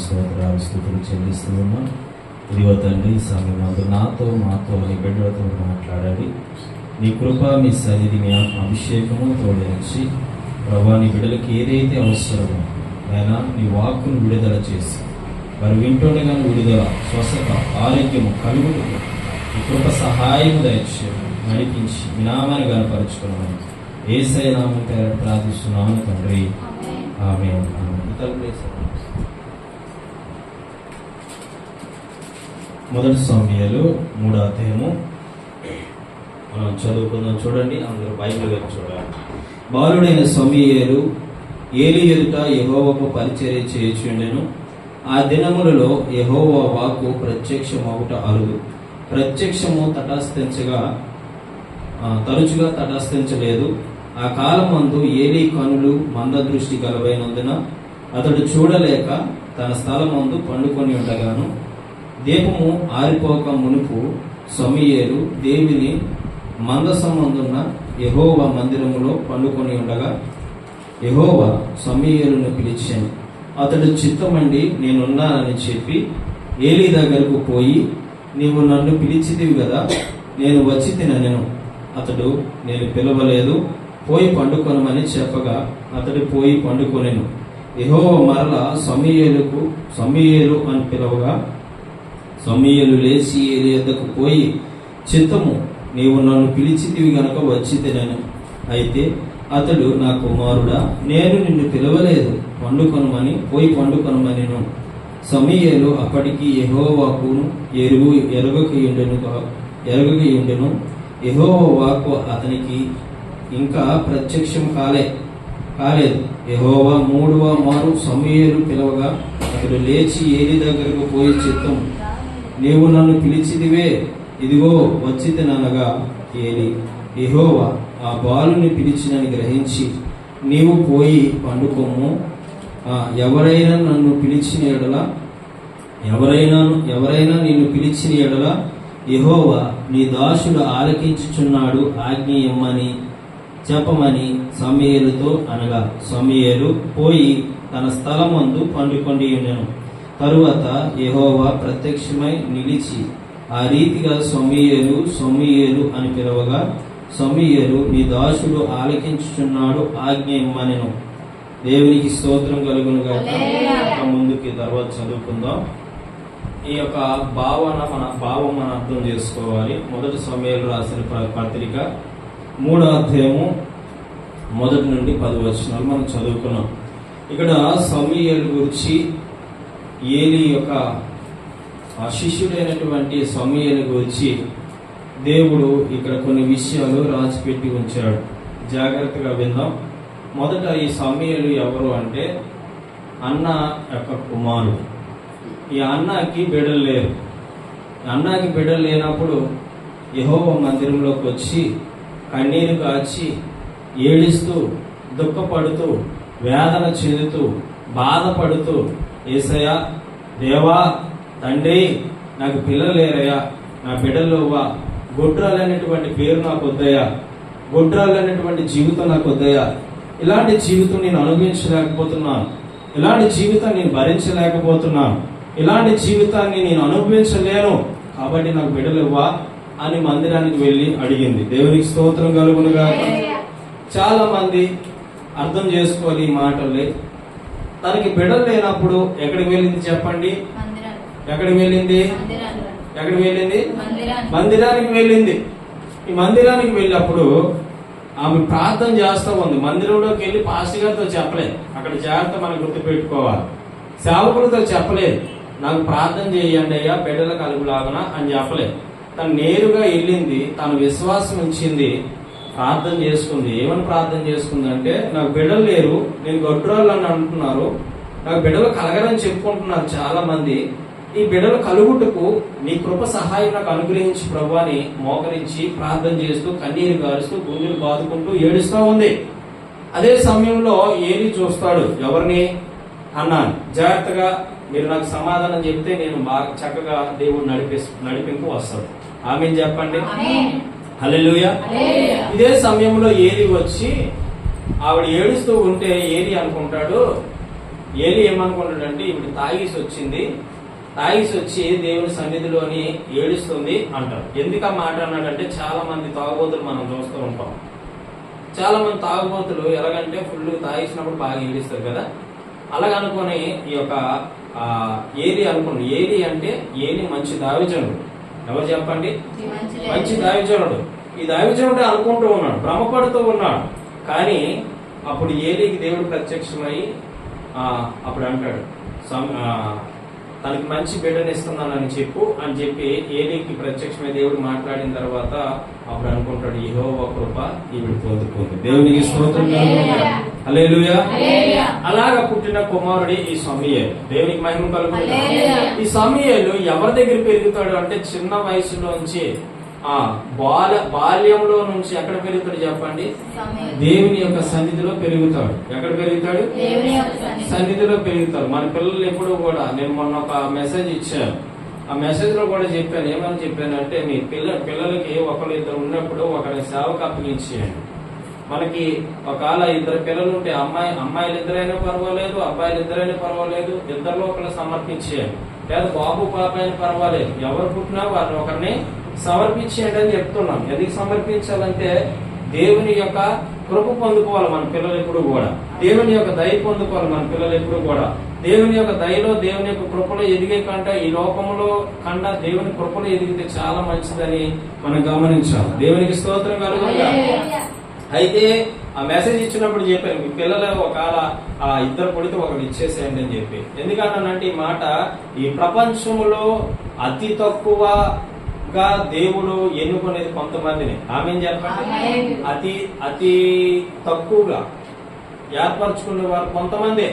స్తోత్రాలు స్తుతులు చెల్లిస్తూ ఉన్నాం. ఇదిగో తండ్రి, ఈ సమయం అందు నాతో మాతో నీ బిడ్డలతో మాట్లాడాలి. నీ కృప, మీ సన్నిధి, మీ అభిషేకము తోడించి ప్రభా, నీ బిడ్డలకి ఏదైతే అవసరమో అయినా నీ వాక్కును విడుదల చేసి వారు వింటుండగానే విడుదల, స్వస్థత, ఆరోగ్యము కలుగుతూ ఈ కృప సహాయము దయచేయము, నడిపించి మీ నామాన్ని కనపరుచుకున్నాను. యేసయ్య నామం పేరట ప్రార్థిస్తున్నాను తండ్రి, ఆమేన్. మొదటి సమూయేలు 3వ అధ్యాయము మనం చదువుకుందాం. చూడండి, అందరూ బైబిల్ వైపు చూడాలి. బాలుడైన సమూయేలు ఏలీ ఎదుట యెహోవాకు పరిచర్య చేయుచుండెను. ఆ దినములలో యెహోవా వాక్కు ప్రత్యక్షమవుట అరుదు. ప్రత్యక్షము తరచుగా తటస్థించలేదు. ఆ కాలమందు ఏలీ కనులు మందదృష్టి గలవైనందున అతడు చూడలేక తన స్థలమందు పండుకొని ఉండగాను, దీపము ఆరిపోక మునుపు సమూయేలు దేవుని మందసమందున్న యెహోవా మందిరములో పండుకొని ఉండగా యెహోవా సమూయేలును పిలిచాను. అతడు చిత్తమండి నేనున్నానని చెప్పి ఏలీ దగ్గరకు పోయి, నీవు నన్ను పిలిచితివి కదా, నేను వచ్చి తినను. అతడు, నేను పిలవలేదు, పోయి పండుకొనమని చెప్పగా అతడు పోయి పండుకొనెను. యెహోవా మరలా సమూయేలు అని పిలవగా సమూయేలు లేచి ఏలీ యొద్దకు పోయి, చిత్తము, నీవు నన్ను పిలిచితివి గనుక వచ్చి తినను. అయితే అతడు, నా కుమారుడా, నేను నిన్ను పిలవలేదు, పండుకొనమని పోయి పండుకొనమనెను. సమూయేలు అప్పటికి యెహోవాకును ఎరుగకయుండెను. యెహోవా వాక్కు అతనికి ఇంకా ప్రత్యక్షం కాలేదు. యెహోవా 3వ మారు సమూయేలు పిలవగా అతడు లేచి ఏలీ దగ్గరకు పోయి, చిత్తం, నీవు నన్ను పిలిచిదివే, ఇదిగో వచ్చి తిననగా ఏలీ, యెహోవా ఆ బాలుని పిలిచినని గ్రహించి, నీవు పోయి పండుకొమ్ము. ఎవరైనా నిన్ను పిలిచిన ఎడల యెహోవా నీ దాసుడు ఆలకించుచున్నాడు, ఆజ్ఞ ఇమ్మని చెప్పమని సమూయేలుతో అనగా సమూయేలు పోయి తన స్థలమందు పండుకొని ఉండెను. తరువాత యెహోవా ప్రత్యక్షమై నిలిచి ఆ రీతిగా సమూయేలు అని పిలవగా సమూయేలు, నీ దాసుడు ఆలకించుచున్నాడు, ఆజ్ఞ ఇమ్మనెను. దేవునికి స్తోత్రం కలుగును గాక. ముందుకి తర్వాత చదువుకుందాం. ఈ యొక్క భావం మనం అర్థం చేసుకోవాలి. మొదటి సమూయేలు రాసిన పత్రిక 3వ అధ్యాయము 1 నుండి 10 వచనాలు మనం చదువుకున్నాం. ఇక్కడ సమూయేలు గురించి, ఏలీ యొక్క శిష్యుడైనటువంటి సమూయేలు గురించి దేవుడు ఇక్కడ కొన్ని విషయాలు రాసిపెట్టి ఉంచాడు. జాగ్రత్తగా విందాం. మొదట ఈ సమూయేలు ఎవరు అంటే అన్న యొక్క కుమారుడు. ఈ అన్నకి బిడ్డలు లేరు. అన్నకి బిడ్డలు లేనప్పుడు యెహోవా మందిరంలోకి వచ్చి కన్నీరు కాచి ఏడుస్తూ, దుఃఖపడుతూ, వేదన చెందుతూ, బాధపడుతూ, యేసయ్యా, దేవా, తండ్రి, నాకు పిల్లలు లేరయ్యా, నా బిడ్డల్లోవా, గొడ్రాలనేటువంటి పేరు నాకు వద్దయ్యా, గొడ్రాలనేటువంటి జీవితం నాకు వద్దయ్యా, ఇలాంటి జీవితం నేను అనుభవించలేకపోతున్నాను, ఇలాంటి జీవితాన్ని నేను భరించలేకపోతున్నాను, ఇలాంటి జీవితాన్ని నేను అనుభవించలేను, కాబట్టి నాకు బిడ్డలు ఇవ్వా అని మందిరానికి వెళ్ళి అడిగింది. దేవునికి స్తోత్రం కలుగునుగా. చాలా మంది అర్థం చేసుకోవాలి ఈ మాటలే. తనకి బిడ్డలు లేనప్పుడు ఎక్కడికి వెళ్ళింది చెప్పండి? ఎక్కడికి వెళ్ళింది? మందిరానికి వెళ్ళింది. ఈ మందిరానికి వెళ్ళినప్పుడు ఆమె ప్రార్థన చేస్తూ ఉంది. మందిరంలోకి వెళ్ళి పాస్టర్ గారితో చెప్పలేదు. అక్కడ జాగ్రత్త మనం గుర్తు పెట్టుకోవాలి. సేవకులతో చెప్పలేదు, నాకు ప్రార్థన చేయండి అయ్యా బిడ్డల కలుగులాగునా అని చెప్పలేదు. తను నేరుగా వెళ్ళింది, తను విశ్వాసం ఉంచింది, ప్రార్థన చేసుకుంది. ఏమని ప్రార్థన చేసుకుంది అంటే, నాకు బిడ్డలు లేరు, నేను గొడ్రాళ్ళు అని అంటున్నారు, నాకు బిడ్డలు కలగరని చెప్పుకుంటున్నారు చాలా మంది. ఈ బిడ్డలు కలుగుటకు నీ కృప సహాయం నాకు అనుగ్రహించి ప్రభువా అని మోకరించి ప్రార్థన చేస్తూ, కన్నీరు గారుస్తూ, గుండెలు బాదుకుంటూ ఏడుస్తూ ఉంది. అదే సమయంలో ఏలీ చూస్తాడు, ఎవరిని? అన్నాను. జాగ్రత్తగా మీరు నాకు సమాధానం చెప్తే నేను బాగా చక్కగా దేవుడు నడిపింపు వస్తాడు. ఆమేన్ చెప్పండి. హల్లెలూయా. ఇదే సమయంలో ఏలీ వచ్చి ఆవిడ ఏడుస్తూ ఉంటే ఏలీ అనుకుంటాడు, ఏలి ఏమనుకుంటాడంటే ఇప్పుడు తాగేసి వచ్చి దేవుని సన్నిధిలోని ఏడుస్తుంది అంటారు. ఎందుకు ఆ మాట అన్నాడంటే చాలా మంది తాగుబోతులు మనం చూస్తూ ఉంటాం. చాలా మంది తాగుబోతులు ఎలాగంటే ఫుల్ తాగేసినప్పుడు బాగా ఏడుస్తారు కదా. అలాగనుకొని ఈ యొక్క ఏలి అనుకోండి. ఏలి మంచి దావిజనుడు. ఎవరు చెప్పండి? మంచి దావిజనుడు. ఈ దావిజనుడు అనుకుంటూ ఉన్నాడు, భ్రమపడుతూ ఉన్నాడు. కానీ అప్పుడు ఏలికి దేవుడు ప్రత్యక్షమై అప్పుడు అంటాడు, తనకి మంచి బిడ్డను ఇస్తున్నానని చెప్పి ఏలికి ప్రత్యక్షమై దేవుడు మాట్లాడిన తర్వాత అప్పుడు అనుకుంటాడు, యెహోవా కృప ఈవిడ పొందుకుంది. దేవునికి స్తోత్రం కలుగును. హల్లెలూయా. అలాగా పుట్టిన కుమారుడి ఈ సమూయేలు. దేవునికి మహిమ కలుగును. ఈ సమూయేలు ఎవరి దగ్గర పెరుగుతాడు అంటే చిన్న వయసులోంచి బాల్యంలో నుంచి ఎక్కడ పెరుగుతాడు చెప్పండి? దేవుని యొక్క సన్నిధిలో పెరుగుతాడు. ఎక్కడ పెరుగుతాడు? సన్నిధిలో పెరుగుతాడు. మన పిల్లలు ఎప్పుడు కూడా, నేను మొన్న ఒక మెసేజ్ ఇచ్చాను, ఆ మెసేజ్ లో కూడా చెప్పాను. ఏమని చెప్పానంటే, మీ పిల్లలకి ఒకరు ఇద్దరు ఉన్నప్పుడు ఒకరి సేవకు అప్పగించేయండి. మనకి ఒకవేళ ఇద్దరు పిల్లలు ఉంటే అమ్మాయిలు ఇద్దరైనా పర్వాలేదు, అబ్బాయిలు ఇద్దరైనా పర్వాలేదు, ఇద్దరిలో ఒకరిని సమర్పించేయండి. లేదా బాబు పాప అయినా పర్వాలేదు, ఎవరు పుట్టినా వారిని ఒకరిని సమర్పించేయండి అని చెప్తున్నాం. ఎందుకు సమర్పించాలంటే దేవుని యొక్క కృప పొందుకోవాలి మన పిల్లలు ఎప్పుడు కూడా. దేవుని యొక్క దయ పొందుకోవాలి మన పిల్లలు ఎప్పుడు కూడా. దేవుని యొక్క దయలో, దేవుని యొక్క కృపలో ఎదిగే కంటే ఈ లోకంలో కన్నా దేవుని కృపలో ఎదిగితే చాలా మంచిదని మనం గమనించాలి. దేవునికి స్తోత్రం కలుగుగా. అయితే ఆ మెసేజ్ ఇచ్చినప్పుడు చెప్పాను, మీ పిల్లలు ఒకవేళ ఇద్దరు పుడితే ఒకరు ఇచ్చేసేయండి అని చెప్పి. ఎందుకంటానంటే ఈ మాట ఈ ప్రపంచంలో అతి తక్కువగా దేవుడు ఎన్నుకునేది కొంతమందిని. ఆమెను చెప్పండి. అతి తక్కువగా ఏర్పరచుకునే వారు కొంతమంది.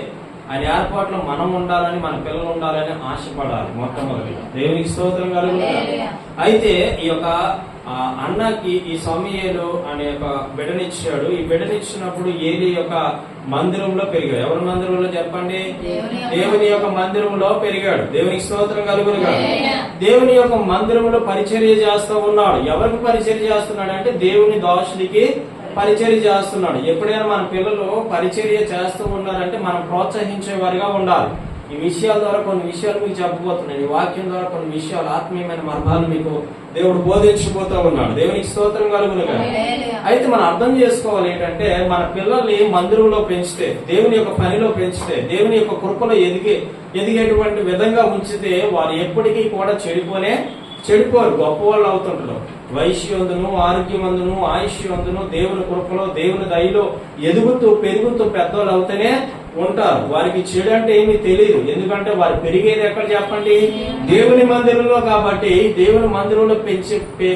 ఆయన ఏర్పాట్లో మనం ఉండాలని, మన పిల్లలు ఉండాలని ఆశపడాలి మొట్టమొదటి. దేవునికి స్తోత్రం కలుగుతుంది. అయితే ఈ యొక్క అన్నకి ఈ సమూయేలు అనే ఒక బిడ్డనిచ్చాడు. ఈ బిడ్డనిచ్చినప్పుడు ఏలి యొక్క మందిరంలో పెరిగాడు. ఎవరి మందిరంలో చెప్పండి? దేవుని యొక్క మందిరంలో పెరిగాడు. దేవునికి స్తోత్రం కలుగునుగా. దేవుని యొక్క మందిరంలో పరిచర్య చేస్తూ ఉన్నాడు. ఎవరికి పరిచర్య చేస్తున్నాడు అంటే దేవుని దాసుడికి పరిచర్య చేస్తున్నాడు. ఎప్పుడైనా మన పిల్లలు పరిచర్య చేస్తూ ఉన్నారంటే మనం ప్రోత్సహించే వారిగా ఉండాలి. ఈ విషయాల ద్వారా కొన్ని విషయాలు మీకు చెప్పబోతున్నాను. ఈ వాక్యం ద్వారా కొన్ని విషయాలు, ఆత్మీయమైన మర్మాలు మీకు దేవుడు బోధించబోతూ ఉన్నాడు. దేవునికి స్తోత్రం కలుగునుగా. అయితే మనం అర్థం చేసుకోవాలి ఏంటంటే, మన పిల్లల్ని మందిరంలో పెంచితే, దేవుని యొక్క పనిలో పెంచితే, దేవుని యొక్క కృపలో ఎదిగేటువంటి విధంగా ఉంచితే వారు ఎప్పటికీ కూడా చెడిపోరు, గొప్పవాళ్ళు అవుతుంటారు. వైశ్యందును, ఆరోగ్యమందును, ఆయుష్యందును, దేవుని కృపలో, దేవుని దయలో ఎదుగుతూ పెరుగుతూ పెద్దవాళ్ళు అవుతూనే ఉంటారు. వారికి చెడు అంటే ఏమీ తెలియదు. ఎందుకంటే వారు పెరిగేది ఎక్కడ చెప్పండి? దేవుని మందిరంలో. కాబట్టి దేవుని మందిరంలో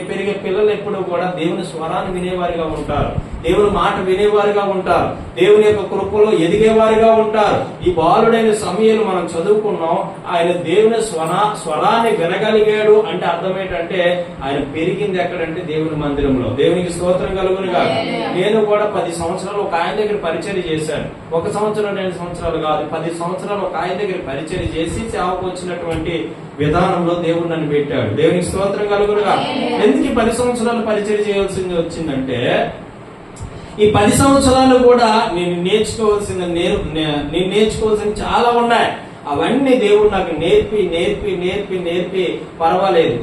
పెరిగే పిల్లలు ఎప్పుడు కూడా దేవుని స్వరాన్ని వినేవారిగా ఉంటారు, దేవుని మాట వినేవారిగా ఉంటారు, దేవుని యొక్క కృపలో ఎదిగేవారిగా ఉంటారు. ఈ బాలుడైన సమూయేలు మనం చదువుకున్నాం. ఆయన దేవుని స్వరాన్ని వినగలిగాడు అంటే అర్థం ఏంటంటే ఆయన పెరిగింది ఎక్కడంటే దేవుని మందిరంలో. దేవునికి స్తోత్రం కలుగునుగా. నేను కూడా 10 సంవత్సరాలు ఒక ఆయన దగ్గర పరిచర్య చేశాను. 1 సంవత్సరం 2 సంవత్సరాలు కాదు, 10 సంవత్సరాలు ఒక ఆయన దగ్గర పరిచర్య చేసి సేవకు వచ్చినటువంటి విధానంలో దేవుడు నన్ను పెట్టాడు. దేవునికి స్తోత్రం కలుగునుగా. ఎందుకు 10 సంవత్సరాలు పరిచర్య చేయాల్సింది వచ్చిందంటే, ఈ 10 సంవత్సరాలు కూడా నేను నేర్చుకోవాల్సింది చాలా ఉన్నాయి. అవన్నీ దేవుడు నాకు నేర్పి పర్వాలేదు,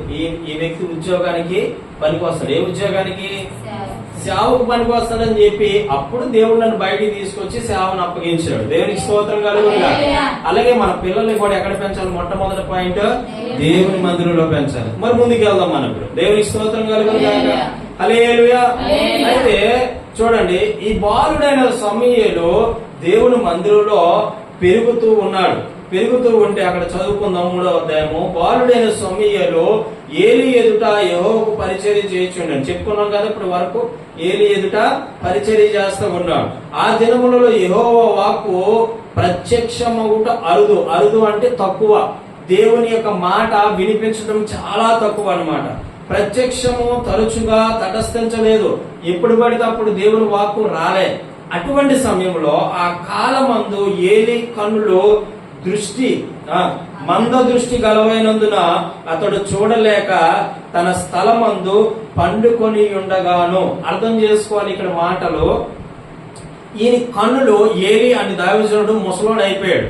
ఈ వ్యక్తి ఉద్యోగానికి పనికొస్తాడు. ఏ ఉద్యోగానికి? సేవకు పనికొస్తాడని చెప్పి అప్పుడు దేవుడు నన్ను బయటికి తీసుకొచ్చి సేవను అప్పగించాడు. దేవునికి స్తోత్రం కలుగునుగా. అలాగే మన పిల్లల్ని కూడా ఎక్కడ పెంచాలి? మొట్టమొదటి పాయింట్ దేవుని మందిరంలో పెంచాలి. మరి ముందుకు వెళ్దాం మనం ఇప్పుడు. దేవునికి స్తోత్రం కలుగునుగా. హల్లెలూయా. అయితే చూడండి, ఈ బాలుడైన సమూయేలు దేవుని మందిరంలో పెరుగుతూ ఉన్నాడు. పెరుగుతూ ఉంటే అక్కడ చదువుకుందాం 3వ అధ్యాయము. బాలుడైన సమూయేలు ఏలి ఎదుట యెహోవాకు పరిచర్య చేయుచుండెను. చెప్పుకున్నాం కదా ఇప్పుడు వరకు. ఏలి ఎదుట పరిచర్య చేస్తూ ఉన్నాడు. ఆ దినములలో యెహోవా వాక్కు ప్రత్యక్షమగుట అరుదు అంటే తక్కువ. దేవుని యొక్క మాట వినిపించడం చాలా తక్కువ అన్నమాట. ప్రత్యక్షము తరచుగా తటస్థించలేదు. ఎప్పుడు పడితే అప్పుడు దేవుని వాక్కు రాలే. అటువంటి సమయంలో ఆ కాలమందు ఏలి కన్నులు మంద దృష్టి గలవైనందున అతడు చూడలేక తన స్థలమందు పండుకొని ఉండగాను. అర్థం చేసుకోవాలి ఇక్కడ మాటలు. ఈయన కన్నులు, ఏలి అని దావీదుడు ముసలోడు అయిపోయాడు.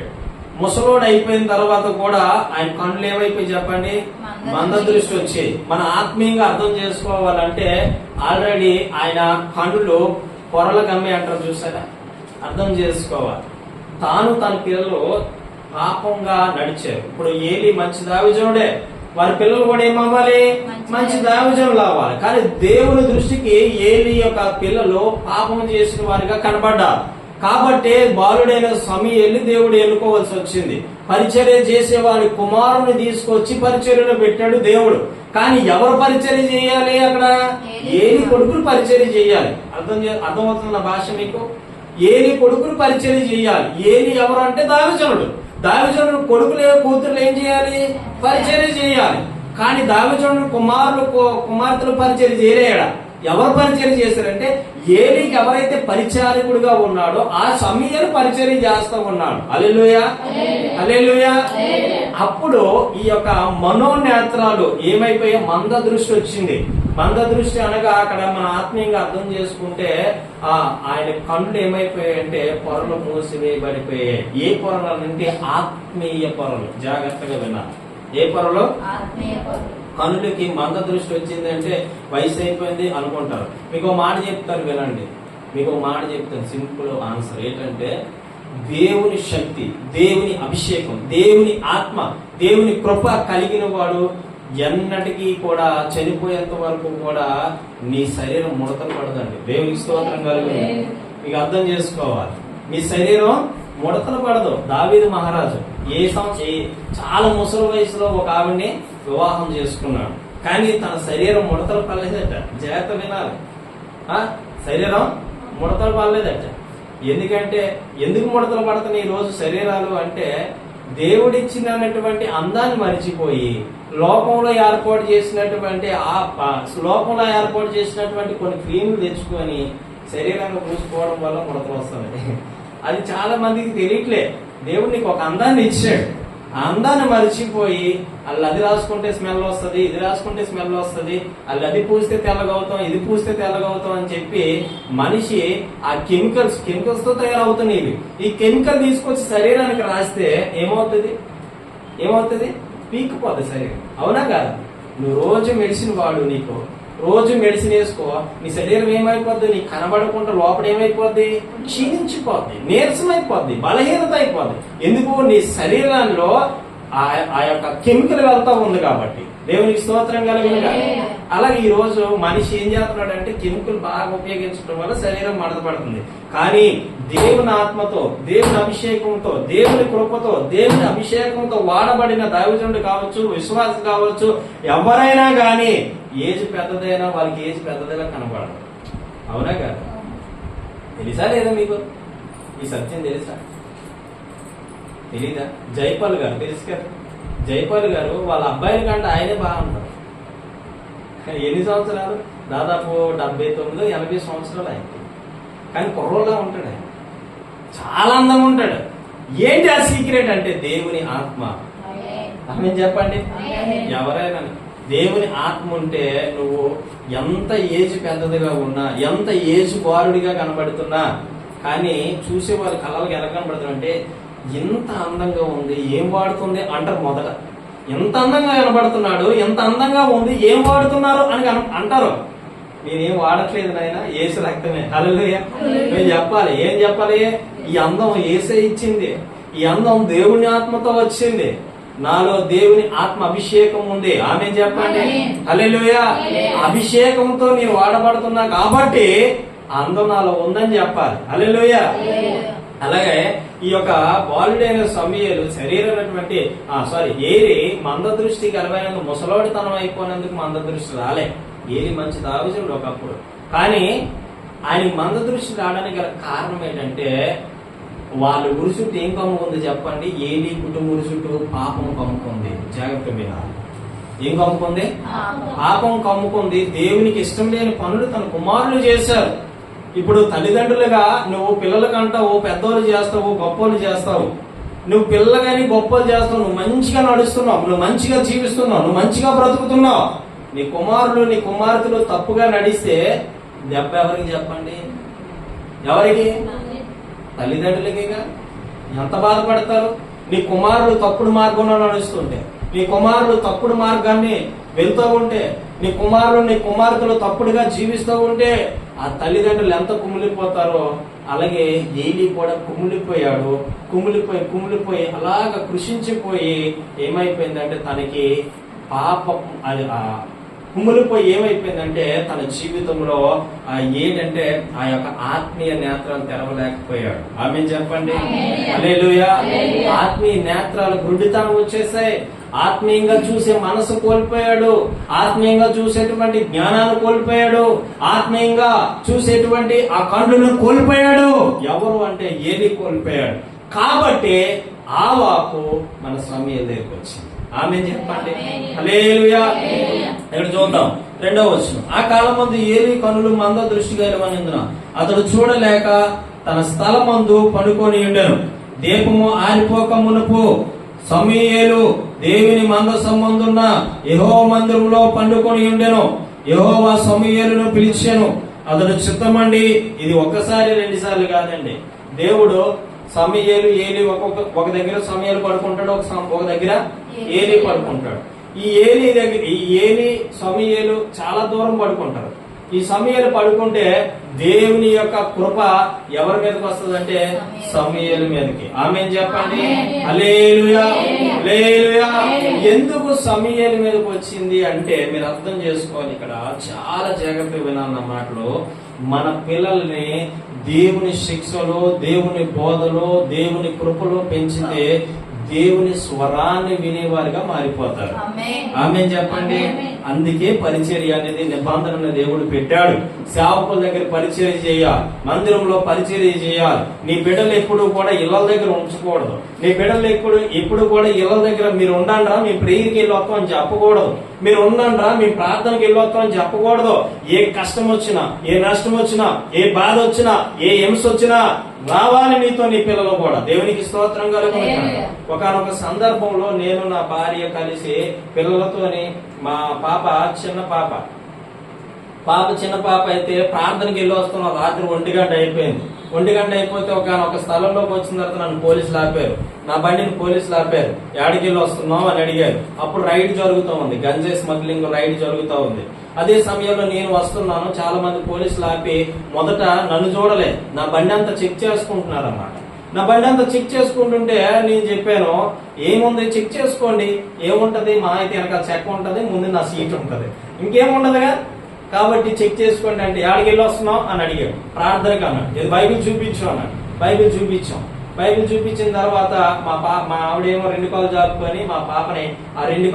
ముసలోడు అయిపోయిన తర్వాత కూడా ఆయన కళ్ళు ఏమైపోయి చెప్పండి, మంద దృష్టి వచ్చి. మన ఆత్మీయంగా అర్థం చేసుకోవాలంటే ఆల్రెడీ ఆయన కళ్ళు పొరల గమ్మి అంటారు చూసారా, అర్థం చేసుకోవాలి. తాను తన పిల్లలు పాపంగా నడిచారు. ఇప్పుడు ఏలి మంచి దావిజనుడే, వారి పిల్లలు కూడా ఏమవ్వాలి, మంచి దావిజనులు అవ్వాలి. కానీ దేవుని దృష్టికి ఏలి యొక్క పిల్లలు పాపం చేసిన వారిగా కనబడ్డారు. కాబట్టి బాలుడైన సమూయేలుని దేవుడు ఎన్నుకోవాల్సి వచ్చింది. పరిచర్య చేసే వారి కుమారుని తీసుకొచ్చి పరిచర్యలో పెట్టాడు దేవుడు. కానీ ఎవరు పరిచర్య చేయాలి? అక్కడ ఏలి కొడుకులు పరిచర్య చేయాలి. అర్థమవుతున్న భాష మీకు? ఏలి కొడుకులు పరిచర్య చేయాలి. ఏలి ఎవరు అంటే దావిజనుడు. దావిజనుడు కొడుకులు కూతుర్లు ఏం చేయాలి? పరిచర్య చేయాలి. కానీ దావిజనుడు కుమార్తెలు పరిచర్య చేయలేడా? ఎవరు పరిచర్య చేశారంటే ఏలికి ఎవరైతే పరిచారకుడిగా ఉన్నాడో ఆ సమూయేలు పరిచర్య చేస్తూ ఉన్నాడు. హల్లెలూయా, హల్లెలూయా. అప్పుడు ఈ యొక్క మనోనేత్రాలు ఏమైపోయా, మంద దృష్టి వచ్చింది. మంద దృష్టి అనగా అక్కడ మన ఆత్మీయంగా అర్థం చేసుకుంటే ఆయన కళ్ళు ఏమైపోయాయంటే పొరలు మూసివేయబడిపోయాయి. ఏ పొరలు అంటే ఆత్మీయ పొరలు. జాగ్రత్తగా వినాలి. ఏ పొరలు? కనులకి మంద దృష్టి వచ్చిందంటే వయసు అయిపోయింది అనుకుంటారు. మీకు మాట చెప్తారు, వినండి. మీకు మాట చెప్తాను, సింపుల్ ఆన్సర్ ఏంటంటే దేవుని శక్తి, దేవుని అభిషేకం, దేవుని ఆత్మ, దేవుని కృప కలిగిన వాడు ఎన్నటికీ కూడా చనిపోయేంత వరకు కూడా నీ శరీరం ముడతలు పడదండి. దేవునికి స్తోత్రం కలుగును. మీకు అర్థం చేసుకోవాలి, మీ శరీరం ముడతలు పడదు. దావీదు మహారాజు చాలా ముసలి వయసులో ఒక ఆవిడ్ని వివాహం చేసుకున్నాడు. కానీ తన శరీరం ముడతలు పడలేదట. జాగ్రత్త వినాలి, శరీరం ముడతలు పడలేదట. ఎందుకు ముడతలు పడుతున్నాయి ఈ రోజు శరీరాలు అంటే దేవుడిచ్చినటువంటి అందాన్ని మరిచిపోయి లోకంలో ఏర్పాటు చేసినటువంటి కొన్ని క్రీములు తెచ్చుకొని శరీరాన్ని పూసుకోవడం వల్ల ముడతలు వస్తుంది. అది చాలా మందికి తెలియట్లే. దేవుడు నీకు ఒక అందాన్ని ఇచ్చాడు, ఆ అందాన్ని మరిచిపోయి అది రాసుకుంటే స్మెల్ వస్తుంది, ఇది రాసుకుంటే స్మెల్ వస్తుంది, అది పూస్తే తెల్లగవుతాం, ఇది పూస్తే తెల్లగవుతాం అని చెప్పి మనిషి ఆ కెమికల్స్ తో తయారవుతున్నాయి. ఈ కెమికల్ తీసుకొచ్చి శరీరానికి రాస్తే ఏమవుతుంది? పీక్కుపోద్ది శరీరం. అవునా కాదు? నువ్వు రోజు మెడిసిన్ వాడు, నీకు రోజు మెడిసిన్ వేసుకో, నీ శరీరం ఏమైపోద్ది? నీకు కనబడకుండా లోపల ఏమైపోద్ది? క్షీణించిపోద్ది, నీరసం అయిపోద్ది, బలహీనత అయిపోద్ది. ఎందుకు? నీ శరీరంలో ఆ యొక్క కెమికల్ వెళ్తా ఉంది కాబట్టి. దేవునికి స్తోత్రం కలుగునుగా. అలాగే ఈ రోజు మనిషి ఏం చేస్తున్నాడు అంటే కెమికల్ బాగా ఉపయోగించడం వల్ల శరీరం మడతపడుతుంది. కానీ దేవుని ఆత్మతో, దేవుని అభిషేకంతో, దేవుని కృపతో, దేవుని అభిషేకంతో వాడబడిన దైవజనుడు కావచ్చు, విశ్వాసం కావచ్చు, ఎవరైనా గాని ఏజ్ పెద్దదైనా వాళ్ళకి ఏజ్ పెద్దదిగా కనపడదు. అవునా కాదు? తెలుసా లేదా మీకు ఈ సత్యం? తెలుసా? తెలీదా? జైపాల్ గారు తెలుసు కదా. జైపాల్ గారు వాళ్ళ అబ్బాయిల కంటే ఆయనే బాగా ఉంటారు. ఎన్ని సంవత్సరాలు? దాదాపు 79-80 సంవత్సరాలు ఆయనకి. కానీ కుర్రోళ్ళ ఉంటాడు ఆయన, చాలా అందంగా ఉంటాడు. ఏంటి ఆ సీక్రెట్ అంటే దేవుని ఆత్మ. ఆమె చెప్పండి. ఎవరైనా దేవుని ఆత్మ ఉంటే నువ్వు ఎంత ఏజ్ పెద్దదిగా ఉన్నా, ఎంత ఏజ్ బారుడిగా కనబడుతున్నా కానీ చూసేవారు కళ్ళకి ఎలా కనబడుతుందంటే ఎంత అందంగా ఉంది, ఏం వాడుతుంది అంటారు మొదట. ఎంత అందంగా కనబడుతున్నాడు, ఎంత అందంగా ఉంది, ఏం వాడుతున్నారు అని అంటారు. నేనేం వాడట్లేదు నాయన, ఏసు రక్తమే. హల్లెలూయా. నేను చెప్పాలి, ఏం చెప్పాలి? ఈ అందం ఏసే ఇచ్చింది, ఈ అందం దేవుని ఆత్మతో వచ్చింది, నాలో దేవుని ఆత్మ అభిషేకం ఉంది. ఆమె చెప్పండి. హల్లెలూయా. అభిషేకంతో నేను వాడబడుతున్నా కాబట్టి అందం నాలో ఉందని చెప్పాలి. హల్లెలూయా. అలాగే ఈ యొక్క బాలుడైన సమూయేలు శరీరమైనటువంటి ఏలి మంద దృష్టి కలవైనందుకు, ముసలోడితనం అయిపోయినందుకు మంద దృష్టి రాలే. ఏలి మంచి దావిజనుడు ఒకప్పుడు. కానీ ఆయన మంద దృష్టి రావడానికి గల కారణం ఏంటంటే వాళ్ళ ఊరి చుట్టూ ఏం కమ్ముకుంది చెప్పండి? ఏలి కుటుంబ ఊరి చుట్టూ పాపం కమ్ముకుంది. జాగ్రత్త మీద ఏం కమ్ముకుంది? పాపం కమ్ముకుంది. దేవునికి ఇష్టం లేని పనులు తన కుమారులు చేశారు. ఇప్పుడు తల్లిదండ్రులుగా నువ్వు పిల్లలకి అంటావు, పెద్దోళ్ళు చేస్తావు, గొప్పోళ్ళు చేస్తావు. నువ్వు పిల్లలు కానీ గొప్పలు చేస్తావు, నువ్వు మంచిగా నడుస్తున్నావు, నువ్వు మంచిగా జీవిస్తున్నావు, నువ్వు మంచిగా బ్రతుకుతున్నావు. నీ కుమారులు, నీ కుమార్తెలు తప్పుగా నడిస్తే దెబ్బ ఎవరికి చెప్పండి? ఎవరికి? తల్లిదండ్రులకేగా. ఎంత బాధపడతారు? నీ కుమారులు తప్పుడు మార్గంలో నడుస్తుంటే, నీ కుమారులు తప్పుడు మార్గాన్ని వెళ్తూ ఉంటే, నీ కుమారులు నీ కుమార్తెలు తప్పుడుగా జీవిస్తూ ఉంటే ఆ తల్లిదండ్రులు ఎంత కుమిలిపోతారో అలాగే ఏలీ కూడా కుమిలిపోయి అలాగ కృషించిపోయి ఏమైపోయిందంటే తనకి పాపం అది కుమిలిపోయి ఏమైపోయిందంటే తన జీవితంలో ఏంటంటే ఆ యొక్క ఆత్మీయ నేత్రాలు తెరవలేకపోయాడు. ఆమేన్ చెప్పండి. హల్లెలూయా. ఆత్మీయ నేత్రాలు గుడ్డితనం వచ్చేసాయి. ఆత్మీయంగా చూసే మనసు కోల్పోయాడు. ఆత్మీయంగా చూసేటువంటి జ్ఞానాన్ని కోల్పోయాడు. ఆత్మీయంగా చూసేటువంటి ఆ కళ్ళను కోల్పోయాడు. ఎవరు అంటే ఏలీ కోల్పోయాడు. కాబట్టి ఆ వాపు మన సమూయేలు దగ్గరికి వచ్చింది. ఆమేన్ చెప్పండి. హల్లెలూయా. ఇక్కడ చూద్దాం 2వ వచనం. ఆ కాలమందు ఏలీ కనులు మంద దృష్టి గలవనిందున అతడు చూడలేక తన స్థలమందు పడుకొని ఉండెను. దీపము ఆరిపోక మునుపు సమూయేలు దేవుని మంద సంబంధున్న యెహోవా మందిరంలో పండుకొని ఉండెను. యెహోవా సమూయేలును పిలిచెను. అతడు చిత్తమండి. ఇది ఒక్కసారి 2 సార్లు కాదండి. దేవుడు సమూయేలు ఏలీ ఒక దగ్గర సమూయేలు పడుకుంటాడు, ఒక దగ్గర ఏలీ పడుకుంటాడు. ఈ ఏలీ సమూయేలు చాలా దూరం పడుకుంటారు. ఈ సమూయేలు పడుకుంటే దేవుని యొక్క కృప ఎవరి మీదకి వస్తుందంటే సమూయేలు మీదకి. ఆమేన్ చెప్పండి. హల్లెలూయా. హల్లెలూయా. ఎందుకు సమూయేలు మీదకి వచ్చింది అంటే మీరు అర్థం చేసుకోవాలి. ఇక్కడ చాలా జాగ్రత్తగా వినాలన్న మాటలు. మన పిల్లల్ని దేవుని శిక్షలో, దేవుని బోధలో, దేవుని కృపలో పెంచితే దేవుని స్వరాన్ని వినేవారిగా మారిపోతారు. ఆమేన్ చెప్పండి. అందుకే పరిచర్య అనేది నిబంధన దేవుడు పెట్టాడు. సేవకుల దగ్గర పరిచర్య చేయాలి, మందిరంలో పరిచర్య చేయాలి. నీ బిడ్డలు ఎప్పుడు కూడా ఇళ్ల దగ్గర ఉంచకూడదు. నీ బిడ్డలు ఎప్పుడు కూడా ఇళ్ల దగ్గర మీరు ఉండండ్రా మీ ప్రేయర్కి వెళ్ళొస్తాం అని చెప్పకూడదు. మీరు ఉండండ్రా మీ ప్రార్థనకి వెళ్ళొస్తాం అని చెప్పకూడదు. ఏ కష్టం వచ్చినా, ఏ నష్టం వచ్చినా, ఏ బాధ వచ్చినా, ఏ హింస వచ్చినా రావాలి నీతో నీ పిల్లలు కూడా. దేవునికి స్తోత్రం కలుగును. ఒకనొక సందర్భంలో నేను నా భార్య కలిసి పిల్లలతోని, మా పాప చిన్న పాప అయితే ప్రార్థనకి వెళ్ళి వస్తున్నాం. రాత్రి 1 గంట అయిపోయింది. 1 గంట అయిపోతే ఒక స్థలంలోకి వచ్చిన తర్వాత నన్ను పోలీసులు ఆపారు. నా బండిని పోలీసులు ఆపారు. ఏడికి వెళ్ళి వస్తున్నావు అని అడిగారు. అప్పుడు రైడ్ జరుగుతూ ఉంది, గంజాయి స్మగ్లింగ్ రైడ్ జరుగుతూ ఉంది. అదే సమయంలో నేను వస్తున్నాను. చాలా మంది పోలీసులు ఆపి మొదట నన్ను చూడలే, నా బండి అంతా చెక్ చేసుకుంటున్నారు అన్నమాట. నా బండి అంతా చెక్ చేసుకుంటుంటే నేను చెప్పాను, ఏముంది చెక్ చేసుకోండి, ఏముంటది, మా అయితే వెనకాల చెక్ ఉంటది, ముందు నా సీట్ ఉంటది, ఇంకేముండదుగా, కాబట్టి చెక్ చేసుకోండి అంటే ఏడికి వెళ్ళి వస్తున్నావు అని అడిగాడు. ప్రార్థనకు అన్నాడు. ఇది బైబిల్ చూపించు అన్నాడు. బైబిల్ చూపించాం. బైబిల్ చూపించిన తర్వాత మా ఆవిడేమో 2 కాళ్ళు జాపుకొని మా పాపని ఆ 2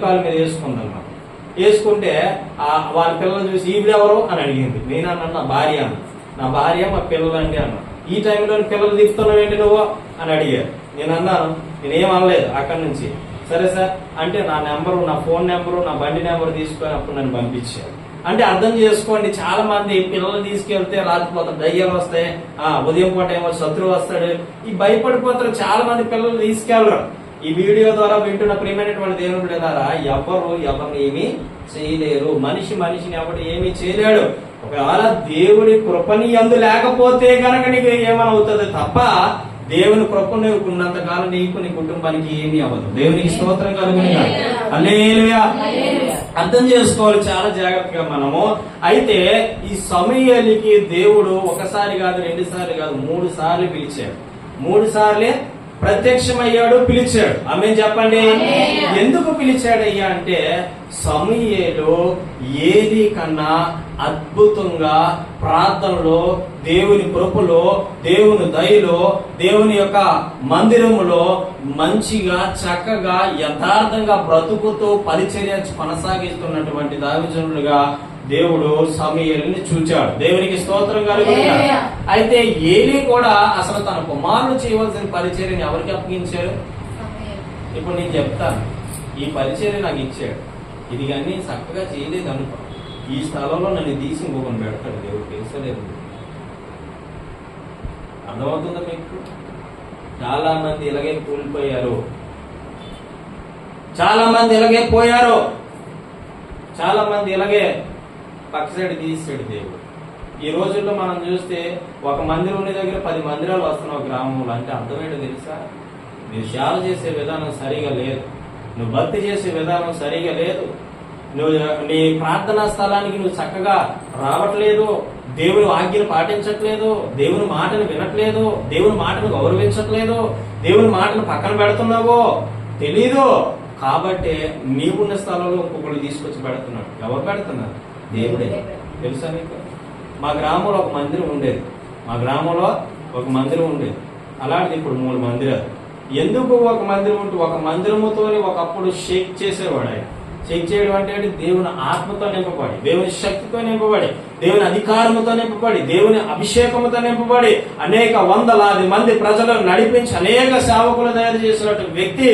కాళ్ళ మీద వేసుకుందన్నమాట. వేసుకుంటే వాళ్ళ పిల్లలు చూసి ఈవిడెవరు అని అడిగింది. నేను అన్నాను నా భార్య అన్న. నా భార్య మా పిల్లలండి అన్న. ఈ టైంలో పిల్లలు తిప్పుతున్నావు ఏంటి నువ్వు అని అడిగారు. నేను అన్నాను నేనేం అనలేదు. అక్కడి నుంచి సరే సార్ అంటే నా నెంబరు, నా ఫోన్ నెంబరు, నా బండి నెంబర్ తీసుకొని అప్పుడు నన్ను పంపించారు. అంటే అర్థం చేసుకోండి, చాలా మంది పిల్లలు తీసుకెళ్తే రాత్రిపోతారు, దయ్యాలు వస్తాయి, ఉదయం పూట ఏమో శత్రువు వస్తాడు, ఈ భయపడిపోతారు. చాలా మంది పిల్లలు తీసుకెళ్లరు. ఈ వీడియో ద్వారా వింటున్న ప్రియమైనటువంటి దేవుని బిడ్డలారా, ఎవరిని ఏమీ చేయలేరు. మనిషిని ఎవరు ఏమీ చేయలేడు. ఒకవేళ దేవుడి కృపని యందు లేకపోతే కనుక నీకు ఏమైనా అవుతుంది తప్ప దేవుని కృప నీకు ఉన్నంత కాలం నీకు నీ కుటుంబానికి ఏమీ అవ్వదు. దేవునికి స్తోత్రం కలుగును గాక. హల్లెలూయా. అర్థం చేసుకోవాలి చాలా జాగ్రత్తగా మనము. అయితే ఈ సమూయేలుకి దేవుడు ఒకసారి కాదు, 2 సార్లు కాదు, 3 సార్లు పిలిచాడు. 3 సార్లే ప్రత్యక్షమయ్యాడు, పిలిచాడు. ఆమేన్ చెప్పండి. ఎందుకు పిలిచాడయ్యా అంటే సమూయేలు ఏలీ కన్నా అద్భుతంగా ప్రార్థనలో, దేవుని కృపలో, దేవుని దయలో, దేవుని యొక్క మందిరములో మంచిగా చక్కగా యథార్థంగా బ్రతుకుతూ పరిచర్య కొనసాగిస్తున్నటువంటి దైవజనులుగా దేవుడు సమూయేలుని చూచాడు. దేవునికి స్తోత్రం కలుగును గాక. అయితే ఏలీ కూడా అసలు తన కుమారుడు చేయవలసిన పరిచర్యని ఎవరికి అప్పగించాడు? ఇప్పుడు నేను చెప్తాను. ఈ పరిచర్య నాకు ఇచ్చాడు, ఇది కానీ చక్కగా చేయలేదు అనుకో, ఈ స్థలంలో నన్ను తీసి ఇంకొకని పెడతాడు దేవుడు. తెలుసలేదు? అర్థమవుతుందా మీకు? చాలా మంది ఇలాగే కూలిపోయారు, చాలా మంది ఇలాగే పోయారు, చాలా మంది ఇలాగే పక్క సైడ్ తీసాడు దేవుడు. ఈ రోజుల్లో మనం చూస్తే ఒక మందిరం ఉన్న దగ్గర 10 మందిరాలు వస్తున్నాయి గ్రామంలో. అంటే అర్థమేంటో తెలుసా? నువ్వు సేవ చేసే విధానం సరిగా లేదు, నువ్వు భక్తి చేసే విధానం సరిగా లేదు, నువ్వు నీ ప్రార్థనా స్థలానికి నువ్వు చక్కగా రావట్లేదు, దేవుని ఆజ్ఞను పాటించట్లేదు, దేవుని మాటను వినట్లేదు, దేవుని మాటను గౌరవించట్లేదు, దేవుని మాటను పక్కన పెడుతున్నావో తెలీదు. కాబట్టి నీవున్న స్థలంలో ఇంకొకళ్ళు తీసుకొచ్చి పెడుతున్నాడు. ఎవరు పెడుతున్నారు? దేవుడే. తెలుసా నీకు? మా గ్రామంలో ఒక మందిరం ఉండేది. అలాంటిది ఇప్పుడు 3 మందిరాలు. ఎందుకు ఒక మందిరం ఉంటే, ఒక మందిరముతో ఒకప్పుడు షేక్ చేసేవాడు ఆయన. షేక్ చేయడం అంటే దేవుని ఆత్మతో నింపబడి, దేవుని శక్తితో నింపబడి, దేవుని అధికారముతో నింపబడి, దేవుని అభిషేకముతో నింపబడి అనేక వందలాది మంది ప్రజలను నడిపించి అనేక సేవకులు తయారు చేసినట్టు వ్యక్తి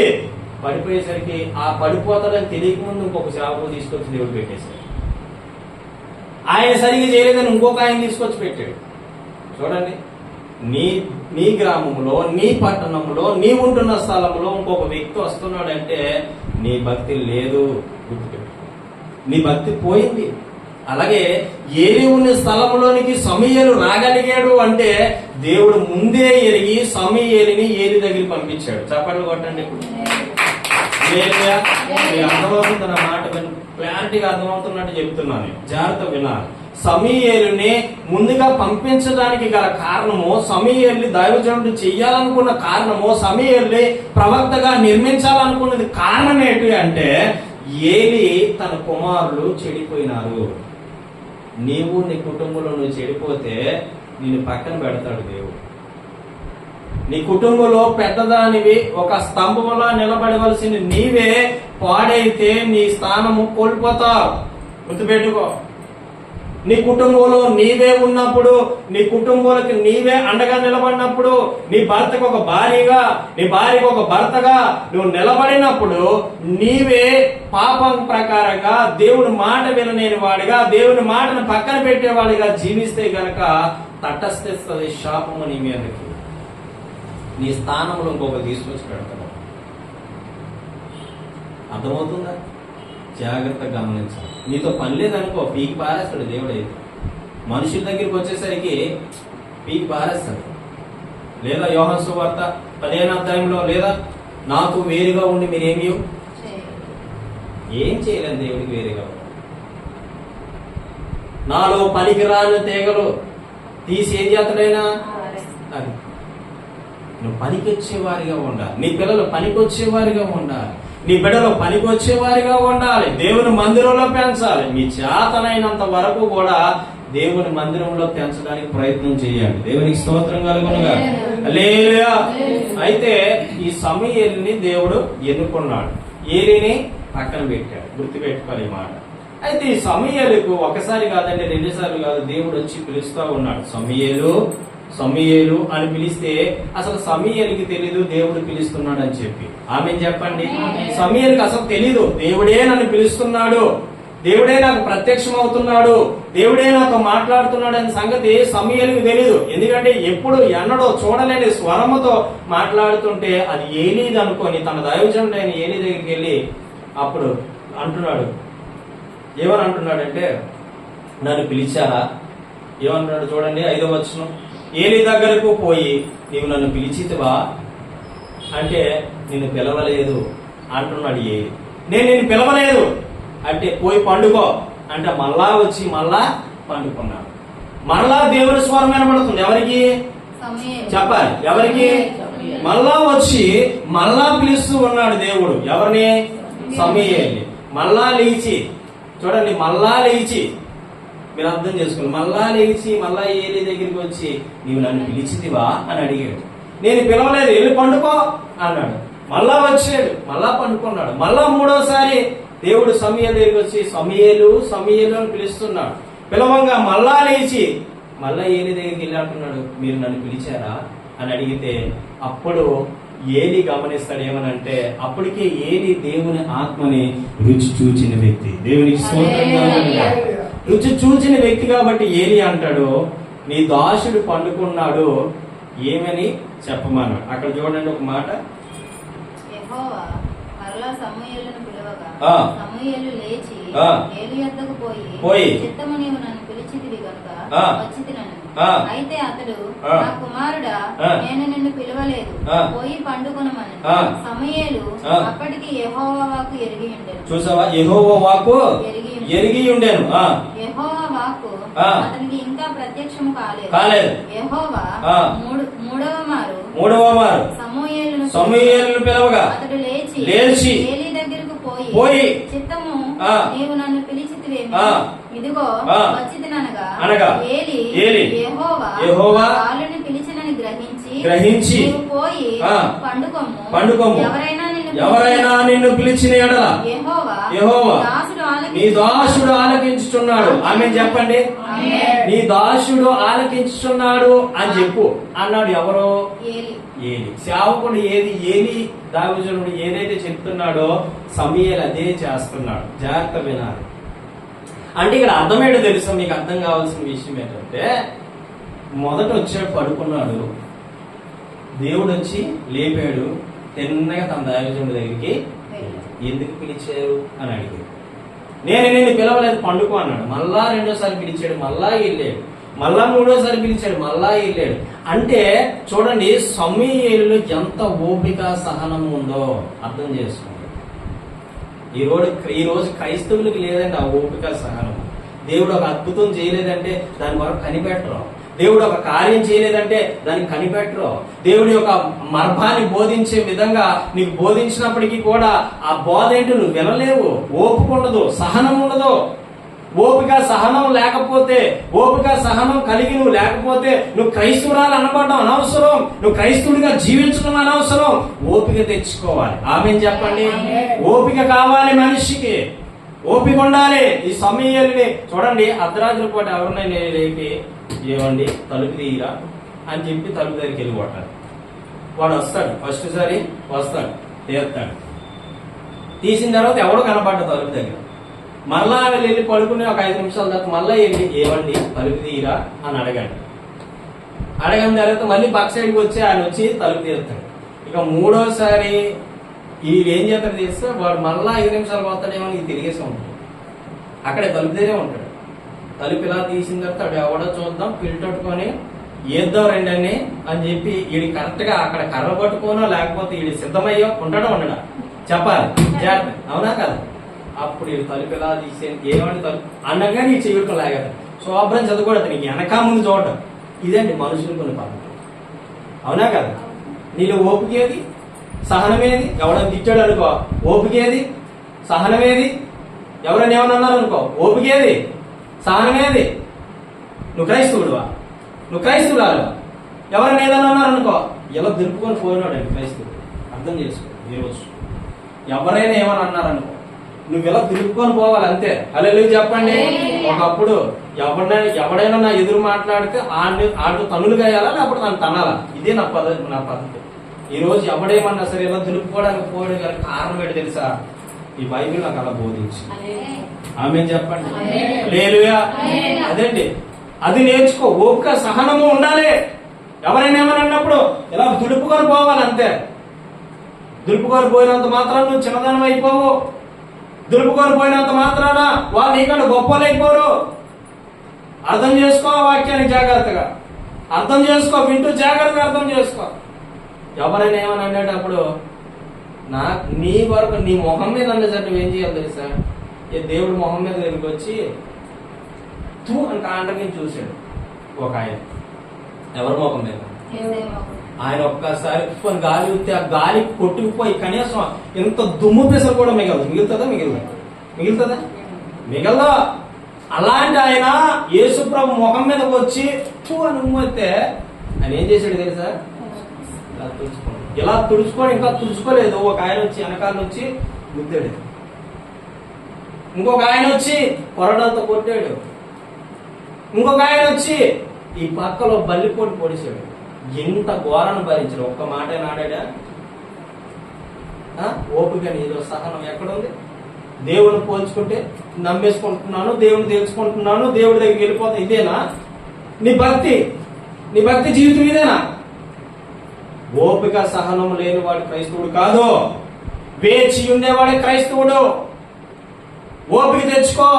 పడిపోయేసరికి ఆ పడిపోతాడని తెలియకముందు ఇంకొక సేవకులు తీసుకొచ్చి దేవుడు పెట్టేశాడు. ఆయన సరిగ్గా చేయలేదని ఇంకొక ఆయన తీసుకొచ్చి పెట్టాడు. చూడండి, నీ గ్రామంలో, నీ పట్టణంలో, నీ ఉంటున్న స్థలంలో ఇంకొక వ్యక్తి వస్తున్నాడంటే నీ భక్తి లేదు, గుర్తుపెట్టు. నీ భక్తి పోయింది. అలాగే ఏలి ఉన్న స్థలంలోనికి సమూయేలు రాగలిగాడు అంటే దేవుడు ముందే ఎరిగి సమూయేలుని ఏలి దగ్గరికి పంపించాడు. చప్పట్లు కొట్టండి. అర్థమవుతుంది నా మాట, క్లారిటీగా అర్థమవుతున్నట్టు చెప్తున్నాను, జాగ్రత్త వినాలి. సమూయేలుని ముందుగా పంపించడానికి గల కారణము, సమూయేలుని దైవజనుడు చెయ్యాలనుకున్న కారణము, సమూయేలుని ప్రవక్తగా నిర్మించాలనుకున్నది కారణం ఏంటి అంటే ఏలి తన కుమారులు చెడిపోయినారు. నీవు నీ కుటుంబంలో నువ్వు చెడిపోతే నిన్ను పక్కన పెడతాడు దేవుడు. నీ కుటుంబంలో పెద్దదానివి, ఒక స్తంభంలో నిలబడవలసిన నీవే పాడైతే నీ స్థానము కోల్పోతావు. గుర్తుపెట్టుకో. నీ కుటుంబంలో నీవే ఉన్నప్పుడు, నీ కుటుంబాలకు నీవే అండగా నిలబడినప్పుడు, నీ భర్తకు ఒక భార్యగా, నీ భార్యకు ఒక భర్తగా నువ్వు నిలబడినప్పుడు నీవే పాపం ప్రకారంగా దేవుని మాట వినలేని వాడిగా, దేవుని మాటను పక్కన పెట్టేవాడిగా జీవిస్తే గనక తటస్థిస్తుంది శాపము నీ మీదకి. నీ స్థానంలో ఇంకొక తీసుకొచ్చి పెడతాడు. అర్థమవుతుందా? జాగ్రత్తగా గమనించాలి. నీతో పని లేదనుకో, పీకి పారేస్తాడు దేవుడు. అయితే మనుషుల దగ్గరికి వచ్చేసరికి పీకి పారేస్తాడు. లేదా యోహాను సువార్త 15వ అధ్యాయంలో, లేదా నాకు వేరుగా ఉండి మీరేమి ఏం చేయలేను దేవుడికి వేరుగా. నాలో పనికిరాని తీగలు తీసి ఏం చేస్తాడైనా అది. నువ్వు పనికొచ్చేవారిగా ఉండాలి, నీ పిల్లలు పనికొచ్చేవారిగా ఉండాలి, నీ బిడ్డలు పనికొచ్చేవారిగా ఉండాలి, దేవుని మందిరంలో పెంచాలి. మీ చేతనైనంత వరకు కూడా దేవుని మందిరంలో పెంచడానికి ప్రయత్నం చేయండి. దేవునికి స్తోత్రం కలుగునుగా. హల్లెలూయా. అయితే ఈ సమూయేలుని దేవుడు ఎన్నుకున్నాడు, ఏలిని పక్కన పెట్టాడు. గుర్తుపెట్టుకోవాలి ఈ మాట. అయితే ఈ సమూయేలుకు ఒకసారి కాదండి, 2 సార్లు కాదు, దేవుడు వచ్చి పిలుస్తా ఉన్నాడు. సమూయేలు అని పిలిస్తే అసలు సమూయేలుకి తెలీదు దేవుడు పిలుస్తున్నాడు అని చెప్పి. ఆమె చెప్పండి. సమూయేలుకి అసలు తెలీదు దేవుడే నన్ను పిలుస్తున్నాడు, దేవుడే నాకు ప్రత్యక్షం అవుతున్నాడు, దేవుడే నాతో మాట్లాడుతున్నాడు అనే సంగతి సమూయేలుకి తెలీదు. ఎందుకంటే ఎప్పుడు ఎన్నడో చూడలేని స్వరముతో మాట్లాడుతుంటే అది ఏలీది అనుకొని తన దైవజనుడైన ఏలీ దగ్గరికి వెళ్ళి అప్పుడు అంటున్నాడు. ఏమని అంటున్నాడంటే, నన్ను పిలిచారా? ఏమంటున్నాడు చూడండి, 5వ వచనం. ఏలీ దగ్గరకు పోయి, నీవు నన్ను పిలిచితివా అంటే, నిన్ను పిలవలేదు అంటున్నాడు ఏలీ. నేను నిన్ను పిలవలేదు అంటే, పోయి పండుకో అంటే మళ్ళా వచ్చి మళ్ళా పండుకున్నాడు. మళ్ళా దేవుని స్వరం వినబడుతుంది. ఎవరికి చెప్పాలి? ఎవరికి? మళ్ళా వచ్చి మళ్ళా పిలుస్తూ ఉన్నాడు దేవుడు. ఎవరిని? సమూయేలుని. మళ్ళా లేచి, చూడండి, మళ్ళా లేచి, మీరు అర్థం చేసుకోండి, మళ్ళా లేచి మళ్ళా ఏలీ దగ్గరికి వచ్చి, నీవు నన్ను పిలిచితివా అని అడిగాడు. నేను పిలవలేదు, వెళ్ళి పండుకో అన్నాడు. మళ్ళా వచ్చాడు, మళ్ళా పండుకున్నాడు. మళ్ళా 3వసారి దేవుడు సమూయేలు దగ్గరికి వచ్చి, సమూయేలు సమూయేలు అని పిలుస్తున్నాడు. పిలవంగా మళ్ళా లేచి మళ్ళా ఏలీ దగ్గరికి వెళ్ళి అంటున్నాడు, మీరు నన్ను పిలిచారా అని అడిగితే అప్పుడు ఏలీ గమనిస్తాడు. ఏమనంటే, అప్పటికే ఏలీ దేవుని ఆత్మని రుచి చూచిన వ్యక్తి. దేవునికి స్తోత్రం. రుచి చూచిన వ్యక్తి కాబట్టి ఏలీ అంటాడు, నీ దాసుడు పండుకున్నాడు, ఏమని చెప్పమన్నాడు. అక్కడ చూడండి ఒక మాట. సమూయేలు లేచి ఏలీ యొద్దకు పోయి, చిత్తము నీవు నన్ను పిలిచితివి గనుక వచ్చితినెను. అయితే అతడు, ఆ. నా కుమారుడా, ఆ. నేను నిన్ను పిలవలేదు, ఆ. పోయి పండుకొనమని. ఆ. సమూయేలు ఆ. అప్పటికి యెహోవా వాక్కు ఎరిగి ఉండెను. చూసావా, యెహోవా వాక్కు ఎరిగి ఉండేను. యెహోవా వాక్కు ఆ. అతనికి ఇంకా ప్రత్యక్షము కాలేదు. యెహోవా ఆ. మూడవ మారు సమూయేలును పిలవగా అతడు లేచి ఏలీ దగ్గరకు పోయి చిత్తము, ఆ. నీవు నన్ను పిలిచితివేమి? ఆ. ఇదిగో ఆ. అనగా ఏలీ యెహోవా వాళ్ళని పిలిచినని గ్రహించి నీవు పోయి ఆ. పండుకొమ్ము. ఎవరైనా నిన్ను పిలిచిన ఎడల యెహోవా నీ దాసుడు ఆలకించుచున్నాడు. ఆమె చెప్పండి, నీ దాసుడు ఆలకించుచున్నాడు అని చెప్పు అన్నాడు. ఎవరో ఏలి. సేవకుడు ఏలి దావీదుడు ఏదైతే చెప్తున్నాడో సమూయేలు అదే చేస్తున్నాడు. జాగ్రత్త వినాలి. అంటే ఇక్కడ అర్థమేటో తెలుసా? మీకు అర్థం కావాల్సిన విషయం ఏంటంటే, మొదట వచ్చాడు, పడుకున్నాడు, దేవుడు వచ్చి లేపాడు, తిన్నగా తన దావీదుడి దగ్గరికి ఎందుకు పిలిచారు అని అడిగాడు. నేను నిన్ను పిలవలేదు, పండుకో అన్నాడు. మళ్ళా రెండోసారి పిలిచాడు, మళ్ళా వెళ్ళాడు. మళ్ళా మూడోసారి పిలిచాడు, మళ్ళా వెళ్ళాడు. అంటే చూడండి, సమూయేలులో ఎంత ఓపిక సహనం ఉందో అర్థం చేసుకోండి. ఈ రోజు క్రైస్తవులకు లేదంటే ఆ ఓపిక సహనం. దేవుడు ఒక అద్భుతం చేయలేదంటే దాని వరకు కనిపెట్టరు. దేవుడు ఒక కార్యం చేయలేదంటే దాన్ని కనిపెట్టరు. దేవుడి యొక్క మర్మాన్ని బోధించే విధంగా నీకు బోధించినప్పటికీ కూడా ఆ బోధ ఏంటో నువ్వు వినలేవు. ఓపిక ఉండదు, సహనం ఉండదు. ఓపిక సహనం లేకపోతే, ఓపిక సహనం కలిగి నువ్వు లేకపోతే నువ్వు క్రైస్తవురాలు అనబడడం అనవసరం, నువ్వు క్రైస్తవుడిగా జీవించడం అనవసరం. ఓపిక తెచ్చుకోవాలి. ఆమేన్ చెప్పండి. ఓపిక కావాలి మనిషికి, ఓపిక ఉండాలి. ఈ సమూయేలుని చూడండి, అర్ధరాత్రి పూట ఎవరినైనా లేపి ఏమండి తలుపు తీయరా అని చెప్పి తలుపు దగ్గరికి వెళ్ళి కొట్టాలి. వాడు వస్తాడు, ఫస్ట్ సారి వస్తాడు, తీస్తాడు. తీసిన తర్వాత ఎవడో కనపడ్డ తలుపు దగ్గర. మళ్ళా వెళ్ళి పడుకుని ఒక 5 నిమిషాల తర్వాత మళ్ళీ వెళ్ళి ఏమండి తలుపు తీయరా అని అడగండి. అడగని తర్వాత మళ్ళీ పక్క సైడ్కి వచ్చి ఆయన వచ్చి తలుపు తీస్తాడు. ఇక మూడోసారి వీళ్ళు ఏం చేస్తాడు తీస్తే వాడు మళ్ళా 5 నిమిషాలు పోతాడేమో తిరిగేసి ఉంటాడు. అక్కడే తలుపు తీరే ఉంటాడు. తలుపు ఇలా తీసిన తర్వాత అటు ఎవడో చూద్దాం, పిలిటొట్టుకొని ఏద్దాం రండి అని చెప్పి వీడి కరెక్ట్ గా అక్కడ కర్ర పట్టుకోనో లేకపోతే వీడి సిద్ధమయ్యో ఉండడం చెప్పాలి. జాగ్రత్త, అవునా కదా? అప్పుడు వీడు తలుపు ఇలా తీసే ఏమంటే తలుపు అనగా నీ చెవిటం లాగదు. శోభ్రం చదువుకోవడం నీకు వెనక ముందు చూడటం. ఇదండి మనుషులు కొన్ని పద్ధతులు, అవునా కదా? నీలో ఓపికేది, సహనమేది? ఎవడని తిట్టాడు అనుకో, ఓపికేది, సహనమేది? ఎవరైనా ఏమన్నా అన్నారు అనుకో, ఓపికేది, సహనమేది? నువ్వు క్రైస్తవుడువా? నువ్వు క్రైస్తవురాలు? ఎవరైనా ఏదన్నా అన్నారు అనుకో, ఇలా దింపుకొని పోయినాడండి క్రైస్తవుడు. అర్థం చేసుకో. ఈరోజు ఎవరైనా ఏమని అన్నారనుకో, నువ్వు ఇలా తిరుపుకొని పోవాలి అంతే. హల్లెలూయా చెప్పండి. ఒకప్పుడు ఎవడైనా నా ఎదురు మాట్లాడితే ఆడు తనులు గాయాలా లేకపోతే నన్ను తనాలా? ఇదే నా పద్ధతి. ఈ రోజు ఎవడేమన్నా సరే ఇలా దులుపుకోవడానికి పోవడం గల కారణం ఏంటి తెలుసా? ఈ బైబిల్ నాకు అలా బోధించి. ఆమేన్ చెప్పండి. హల్లెలూయా. అదేంటి, అది నేర్చుకో. ఓపిక సహనము ఉండాలి. ఎవరైనా ఏమని అన్నప్పుడు ఇలా దులుపుకొని పోవాలి అంతే. దులుపుకొని పోయినంత మాత్రాన నువ్వు చిన్నదానం అయిపోవు. దులుపుకొని పోయినంత మాత్రాన వాళ్ళు నీకంటే గొప్పలు అయిపోరు. అర్థం చేసుకో వాక్యాన్ని జాగ్రత్తగా అర్థం చేసుకో, వింటూ జాగ్రత్తగా అర్థం చేసుకో. ఎవరైనా ఏమని అనేటప్పుడు నీ వరకు నీ మొహం మీద అనేసరికి ఏం చేయాలి తెలుసా? దేవుడు మొహం మీద దగ్గరికి వచ్చి తూ అని కాండ్రకి చూశాడు ఒక ఆయన. ఎవరి మొహం మీద? ఆయన ఒక్కసారి గాలి వస్తే ఆ గాలి కొట్టుకుపోయి కనీసం ఇంత దుమ్ము పెసలు కూడా మిగులుతుందా? మిగలదా? అలాంటి ఆయన యేసుప్రభు ముఖం మీదకి వచ్చి తూ అని ఉమ్మితే ఆయన ఏం చేశాడు తెలుసా? ఇలా తుడుచుకొని ఇంకా తుడుచుకోలేదు. ఒక ఆయన వచ్చి వెనకాల వచ్చి గుద్దాడు. ఇంకొక ఆయన వచ్చి కొరడాలతో కొట్టాడు. ఇంకొక ఆయన వచ్చి ఈ పక్కలో బల్లిపోటు పొడిచాడు. ఎంత ఘోరాన్ని భరించాడు. ఒక్క మాట నాడా? ఓపిక నీలో సహనం ఎక్కడుంది? దేవుని పోల్చుకుంటే నమ్మేసుకుంటున్నాను, దేవుని తెలుసుకుంటున్నాను, దేవుడి దగ్గరికి వెళ్ళిపోతా, ఇదేనా నీ భక్తి జీవితం? ఇదేనా? ఓపిక సహనం లేని వాడు క్రైస్తవుడు కాదు. వేచి ఉండేవాడే క్రైస్తవుడు. ఓపిక తెచ్చుకో.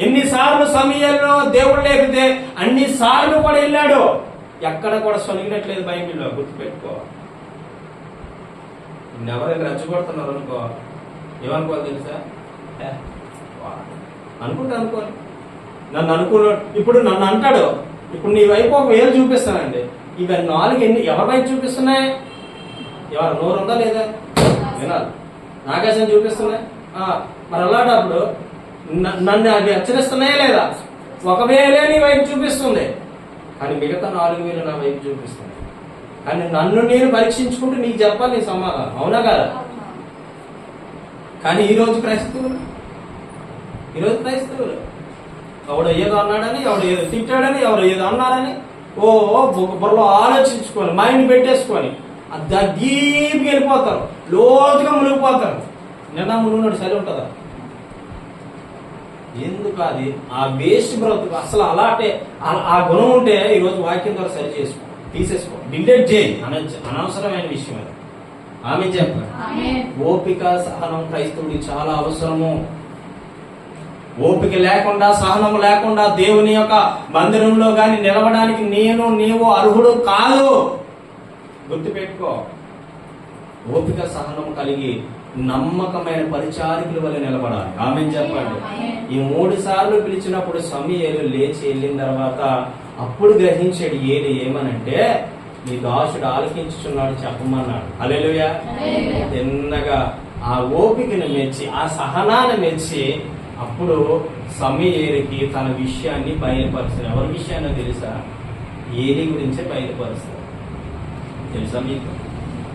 ఎన్నిసార్లు సమయంలో దేవుడు లేపితే అన్ని సార్లు కూడా వెళ్ళాడు. ఎక్కడ కూడా సొనిగినట్లేదు బైబిల్లో, గుర్తుపెట్టుకో. ఎవరైనా రెచ్చగొడుతున్నారు అనుకో, ఏమనుకోవాలి తెలుసా? అనుకోని నన్ను అనుకున్నాడు. ఇప్పుడు నన్ను అంటాడు, ఇప్పుడు నీ వైపు ఒక వేలు చూపిస్తానండి, ఇవి 4 ఎవరి వైపు చూపిస్తున్నాయి? ఎవరు నోరు ఉందా లేదా? వినాలి. నాకేసం చూపిస్తున్నాయి. మరి అలాంటప్పుడు నన్ను అవి హెచ్చరిస్తున్నాయా లేదా? ఒక వేలే నీ వైపు చూపిస్తుంది, కానీ మిగతా 4 వేలు నా వైపు చూపిస్తుంది. కానీ నన్ను నేను పరీక్షించుకుంటూ నీకు చెప్పాలి నీ సమాధానం, అవునా కదా? కానీ ఈరోజు క్రైస్తవులు ఎవడు ఏదో అన్నాడని, ఎవడు ఏదో తిట్టాడని, ఎవరు ఏదో అన్నారని బుర్రలో ఆలోచించుకొని మైండ్ పెట్టేసుకొని డీప్కి వెళ్ళిపోతారు, లోతుగా మునిగిపోతారు. నిన్న మునుగున్నాడు సరి ఉంటుందా? ఎందుకు అది ఆ వేస్ట్ బ్రతుకు అసలు అలాంటి ఆ గుణం ఉంటే ఈరోజు వాక్యం ద్వారా సరి చేసుకో, తీసేసుకో, డిలీట్ చేయి. అనవసరమైన విషయం అది. ఆమె చెప్పారు, ఓపిక సహనం క్రైస్తవుడికి చాలా అవసరము. ఓపిక లేకుండా, సహనం లేకుండా దేవుని యొక్క మందిరంలో గాని నిలవడానికి నీవు అర్హుడు కాదు. గుర్తుపెట్టుకో. ఓపిక సహనం కలిగి నమ్మకమైన పరిచారికుల వల్ల నిలబడాలి. ఆమె చెప్పండి. ఈ 3 సార్లు పిలిచినప్పుడు సమూయేలు లేచి వెళ్ళిన తర్వాత అప్పుడు గ్రహించాడు ఏలి ఏమనంటే, నీ దాసుడు ఆలకించుచున్నాడు చెప్పమన్నాడు. హల్లెలూయా. తిన్నగా ఆ ఓపికను మెచ్చి, ఆ సహనాన్ని మెచ్చి అప్పుడు సమూయేలుకి తన విషయాన్ని బయలుపరుస్తాడు. ఎవరి విషయాన్ని తెలుసా? ఏలి గురించే బయలుపరుస్తాడు. తెలుసా మీకు?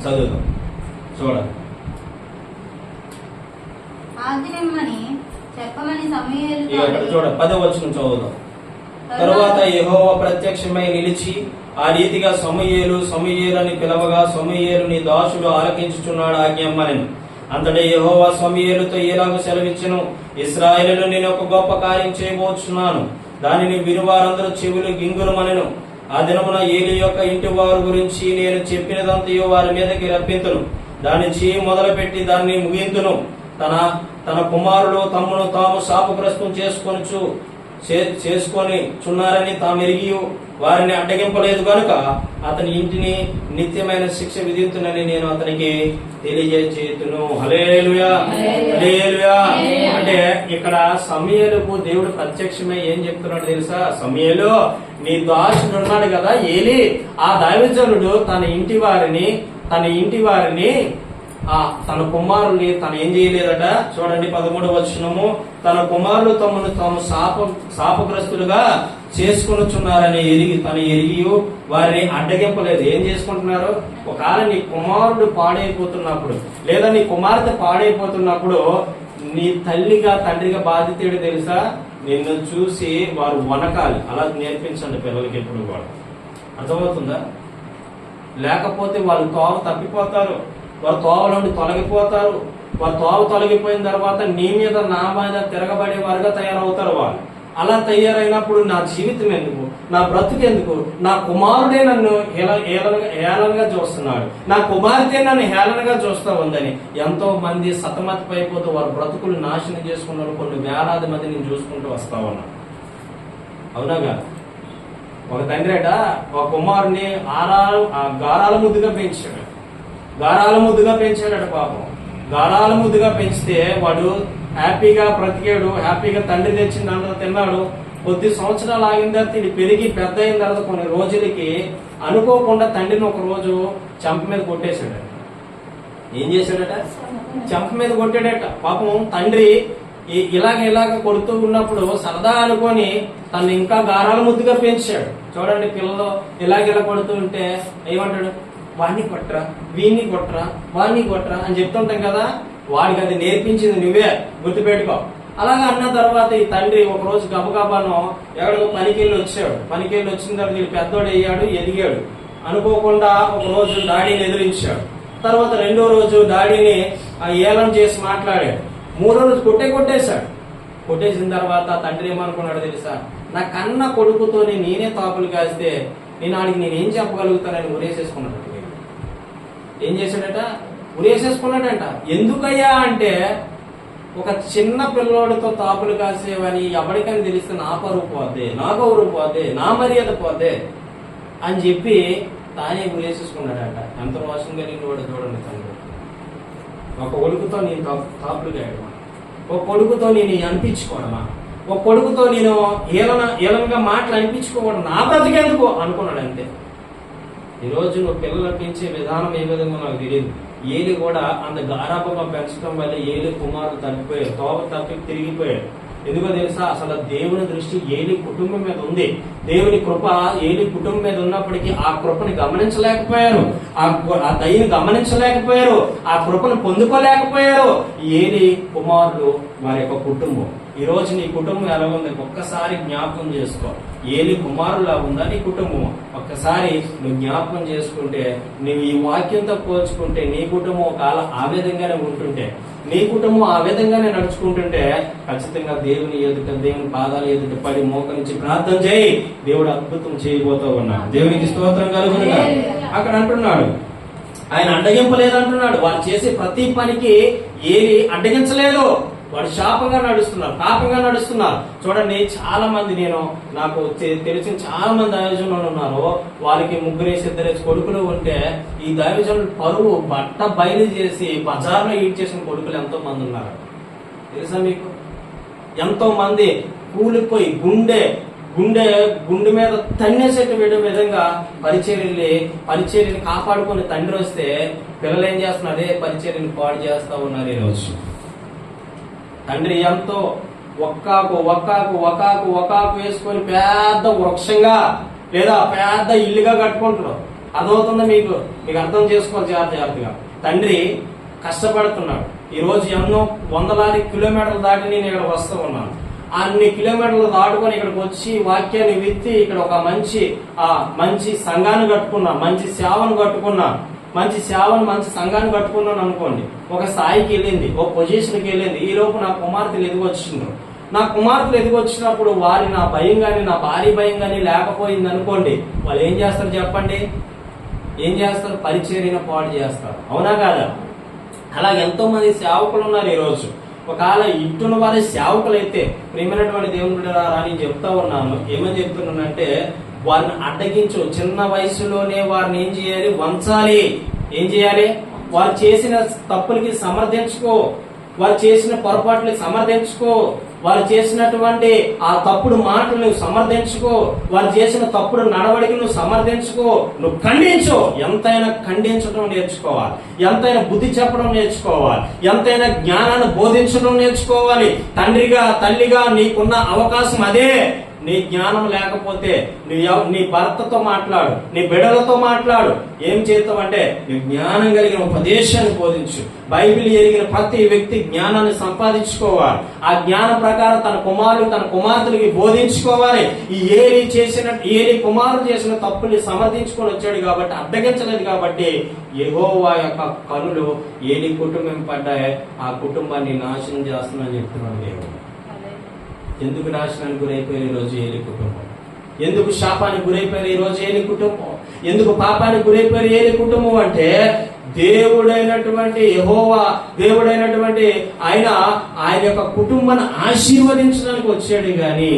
చదువుదాం, చూడండి. చూడండి 10వ వచనం చదువుదాం. తరువాత యెహోవా ప్రత్యక్షమై నిలిచి ఆ రీతిగా సమూయేలు అని పిలవగా, సమూయేలు నీ దాసుడు ఆలకించుచున్నాడు, ఆజ్ఞమ్మనెను. అంతటే యెహోవా సమూయేలుతో ఇలాగ సెలవిచ్చెను, ఇశ్రాయేలులో నేను ఒక గొప్ప కార్యం చేయబోచున్నాను, దానిని వినువారందరూ చెవులు గింగురమనెను. ఆ దినమున ఏలి యొక్క ఇంటి వారి గురించి నేను చెప్పినదంతయో వారి మీదకి రప్పింతును, దాన్ని చేయి మొదలుపెట్టి దాన్ని ముగింతును. తన కుమారులు తమ్మును తాము శాపగ్రస్తం చేసుకొని చున్నారని తాము ఎరిగి వారిని అడ్డగింపలేదు కనుక అతని ఇంటిని నిత్యమైన శిక్ష విధించునని నేను అతనికి తెలియజేతును. హల్లెలూయా, హల్లెలూయా. అంటే ఇక్కడ సమూయేలుకు దేవుడు ప్రత్యక్షమై ఏం చెప్తున్నాడు తెలుసా? సమూయేలు, నీ దాసుడు ఉన్నాడు కదా ఏలి, ఆ దైవజనుడు తన ఇంటి వారిని తన కుమారుల్ని తను ఏం చేయలేదట. చూడండి 13వ వచనము. తన కుమారులు తాము శాపగ్రస్తులుగా చేసుకొనుచున్నారని ఎరిగి వారిని అడ్డగింపలేదు. ఏం చేసుకుంటున్నారు? ఒకవేళ నీ కుమారుడు పాడైపోతున్నప్పుడు లేదా నీ కుమార్తె పాడైపోతున్నప్పుడు నీ తల్లిగా తండ్రిగా బాధ్యత తెలుసా? నిన్ను చూసి వారు వనకాలి. అలా నేర్పించండి పిల్లలకి ఎప్పుడు కూడా. అర్థమవుతుందా? లేకపోతే వాళ్ళు తోవ తప్పిపోతారు, వారు తోవ నుండి తొలగిపోతారు. వారు తోవ తొలగిపోయిన తర్వాత నీ మీద నా మీద తిరగబడే వారుగా తయారవుతారు. వాళ్ళు అలా తయారైనప్పుడు నా జీవితం ఎందుకు, నా బ్రతుకు ఎందుకు, నా కుమారుడే నన్ను హేళనగా చూస్తున్నాడు, నా కుమార్తె నన్ను హేళనగా చూస్తూ ఉందని ఎంతో మంది సతమతమైపోతూ వారు బ్రతుకులు నాశనం చేసుకున్నారు. కొన్ని వేలాది మంది నేను చూసుకుంటూ వస్తా ఉన్నాను. అవునాగా? ఒక తండ్రి అట ఒక కుమారుని గారాల ముద్దుగా పెంచాడట. పాపం గారాల ముద్దుగా పెంచితే వాడు హ్యాపీగా బ్రతికాడు, హ్యాపీగా తండ్రి తెచ్చింది అంతా తిన్నాడు. కొద్ది సంవత్సరాలు ఆగిన తర్వాత ఇది పెరిగి పెద్ద అయిన తర్వాత కొన్ని రోజులకి అనుకోకుండా తండ్రిని ఒక రోజు చెంప మీద కొట్టేశాడట. ఏం చేశాడట? చెంప మీద కొట్టాడట. పాపం తండ్రి ఇలాగ కొడుతూ ఉన్నప్పుడు సరదా అనుకొని తను ఇంకా గారాల ముద్దుగా పెంచాడు. చూడండి, పిల్లలు ఇలా కొడుతూ ఉంటే ఏమంటాడు? వాడిని కొట్టరా, వీడిని కొట్టరా, వాడిని కొట్టరా అని చెప్తుంటాం కదా. వాడికి అది నేర్పించింది నువ్వే, గుర్తుపెట్టుకో. అలాగా అన్న తర్వాత ఈ తండ్రి ఒక రోజు గబగబాను ఎక్కడికో పనికెళ్ళి వచ్చాడు. పనికెళ్ళి వచ్చిన తర్వాత వీడు పెద్దోడు అయ్యాడు, ఎదిగాడు. అనుకోకుండా ఒక రోజు డాడీని ఎదిరించాడు. తర్వాత 2వ రోజు డాడీని ఏలం చేసి మాట్లాడాడు. 3వ రోజు కొట్టేశాడు. కొట్టేసిన తర్వాత తండ్రి ఏమనుకున్నాడు తెలుసా? నా కన్న కొడుకుతో నేనే తాపులు కాస్తే నేనేం చెప్పగలుగుతానని ఉరేసేసుకున్నాడు. ఏం చేశాడట? ఉరేసేసుకున్నాడంట. ఎందుకయ్యా అంటే ఒక చిన్న పిల్లోడితో తాపులు కాసేవని ఎవరికైనా తెలిస్తే నా పరువు పోతే, నా గౌరవం పోతే, నా మర్యాద పోతే అని చెప్పి తానే గురేసేసుకున్నాడట. ఎంత రోషం కలిగిన వాడు చూడండి తండ్రి. ఒక కొడుకుతో నేను తాపులు కాయడమా, ఒక కొడుకుతో నేను అనిపించుకోవడమా, ఒక కొడుకుతో నేను ఏలనగా మాటలు అనిపించుకోవడం, నా బ్రతికేందుకు అనుకున్నాడు అంతే. ఈరోజు నువ్వు పిల్లలు పెంచే విధానం ఏ విధంగా నాకు తెలియదు. ఏలి కూడా అంత గారాభంగా పెంచడం వల్ల ఏలి కుమారులు తప్పిపోయాడు, తోవ తప్పి తిరిగిపోయాడు. ఎందుకో తెలుసా? అసలు దేవుని దృష్టి ఏలి కుటుంబం మీద ఉంది. దేవుని కృప ఏలి కుటుంబం మీద ఉన్నప్పటికీ ఆ కృపని గమనించలేకపోయారు, ఆ దయని గమనించలేకపోయారు, ఆ కృపను పొందుకోలేకపోయారు ఏలి కుమారులు వారి యొక్క కుటుంబం. ఈ రోజు నీ కుటుంబం ఎలా ఉంది ఒక్కసారి జ్ఞాపకం చేసుకో. ఏలి కుమారులా ఉందా నీ కుటుంబం? ఒక్కసారి నువ్వు జ్ఞాపకం చేసుకుంటే, నువ్వు ఈ వాక్యంతో పోల్చుకుంటే నీ కుటుంబం ఒకవేళ ఆ విధంగానే ఉంటుంటే, నీ కుటుంబం ఆ విధంగానే నడుచుకుంటుంటే ఖచ్చితంగా దేవుని ఎదుట, దేవుని పాదాల ఎదుట పడి మోకరించి ప్రార్థన చేయి, దేవుడు అద్భుతం చేయబోతూ ఉన్నాడు. దేవునికి స్తోత్రం కలుగును. అక్కడ అంటున్నాడు ఆయన అడ్డగింపలేదంటున్నాడు. వాళ్ళు చేసే ప్రతి పనికి ఏలి అడ్డగించలేదు. వాడు శాపంగా నడుస్తున్నారు, పాపంగా నడుస్తున్నారు. చూడండి, చాలా మంది నాకు తెలిసిన చాలా మంది దైవజనులు ఉన్నారు. వాళ్ళకి 3-4 కొడుకులు ఉంటే ఈ దైవజనులు పరువు బట్ట బయలు చేసి బజార్లో ఈడ్ చేసిన కొడుకులు ఎంతో మంది ఉన్నారు. తెలుసా మీకు? ఎంతో మంది కూలిపోయి గుండె మీద తన్నేసేట విధంగా పరిచర్యని కాపాడుకుని తండ్రి వస్తే పిల్లలు ఏం చేస్తున్నారు? అదే పరిచర్యని పాడు చేస్తా ఉన్నారు. ఈరోజు తండ్రి ఎంతో ఒక్కాకు వేసుకొని పెద్ద వృక్షంగా లేదా పెద్ద ఇల్లుగా కట్టుకుంటున్నాడు. అర్థమవుతుందా మీకు? అర్థం చేసుకోవాలి జాగ్రత్తగా. తండ్రి కష్టపడుతున్నాడు. ఈ రోజు ఎన్నో వందలాది కిలోమీటర్లు దాటి నేను ఇక్కడ వస్తూ ఉన్నాను. అన్ని కిలోమీటర్లు దాటుకొని ఇక్కడికి వచ్చి వాక్యాన్ని విత్తి ఇక్కడ ఒక మంచి సంఘాన్ని కట్టుకున్నా, మంచి సేవను కట్టుకున్నా, మంచి సంఘాన్ని కట్టుకున్నాను అనుకోండి. ఒక స్థాయికి వెళ్ళింది, ఒక పొజిషన్కి వెళ్ళింది. ఈ లోపు నా కుమార్తెలు ఎదిగొచ్చిండ్రు. నా కుమార్తెలు ఎదిగొచ్చినప్పుడు నా భయం కానీ, నా భార్య భయం కానీ లేకపోయింది అనుకోండి, వాళ్ళు ఏం చేస్తారు చెప్పండి? ఏం చేస్తారు? పరిచర్యను పాడు చేస్తారు. అవునా కాదా? అలాగే ఎంతో మంది సేవకులు ఉన్నారు ఈరోజు. ఒకవేళ ఇంటున్న వారి సేవకులైతే ప్రియమైనటువంటి దేవుని బిడ్డలారా అని చెప్తా ఉన్నాను. ఏమని చెప్తున్నానంటే, వారిని అడ్డగించు. చిన్న వయసులోనే వారిని ఏం చేయాలి? వంచాలి. ఏం చేయాలి? వారు చేసిన తప్పులకి సమర్థించుకో, వారు చేసిన పొరపాట్లకి సమర్థించుకో, వారు చేసినటువంటి ఆ తప్పుడు మాటలు నువ్వు సమర్థించుకో, వారు చేసిన తప్పుడు నడవడికి నువ్వు సమర్థించుకో, నువ్వు ఖండించు. ఎంతైనా ఖండించడం నేర్చుకోవాలి, ఎంతైనా బుద్ధి చెప్పడం నేర్చుకోవాలి, ఎంతైనా జ్ఞానాన్ని బోధించడం నేర్చుకోవాలి. తండ్రిగా, తల్లిగా నీకున్న అవకాశం అదే. నీ జ్ఞానం లేకపోతే నీ భర్తతో మాట్లాడు, నీ బిడ్డలతో మాట్లాడు. ఏం చేస్తావంటే నీ జ్ఞానం కలిగిన ఉపదేశాన్ని బోధించు. బైబిల్ ఎరిగిన ప్రతి వ్యక్తి జ్ఞానాన్ని సంపాదించుకోవాలి. ఆ జ్ఞానం ప్రకారం తన కుమార్తెలకి బోధించుకోవాలి. ఈ ఏలి కుమారుడు చేసిన తప్పుని సమర్థించుకొని వచ్చాడు కాబట్టి, అడ్డగించలేదు కాబట్టి యెహోవా యొక్క కనులు ఏలి కుటుంబం పడ్డాయి. ఆ కుటుంబాన్ని నాశనం చేస్తున్నాను చెప్తున్నాడు దేవుడు. ఎందుకు నాశనానికి గురైపోయారు ఈరోజు ఏలి కుటుంబం? ఎందుకు శాపానికి గురైపోయారు ఈరోజు ఏలి కుటుంబం? ఎందుకు పాపానికి గురైపోయారు ఏలి కుటుంబం అంటే, దేవుడైనటువంటి యెహోవా, దేవుడైనటువంటి ఆయన యొక్క కుటుంబాన్ని ఆశీర్వదించడానికి వచ్చాడు గాని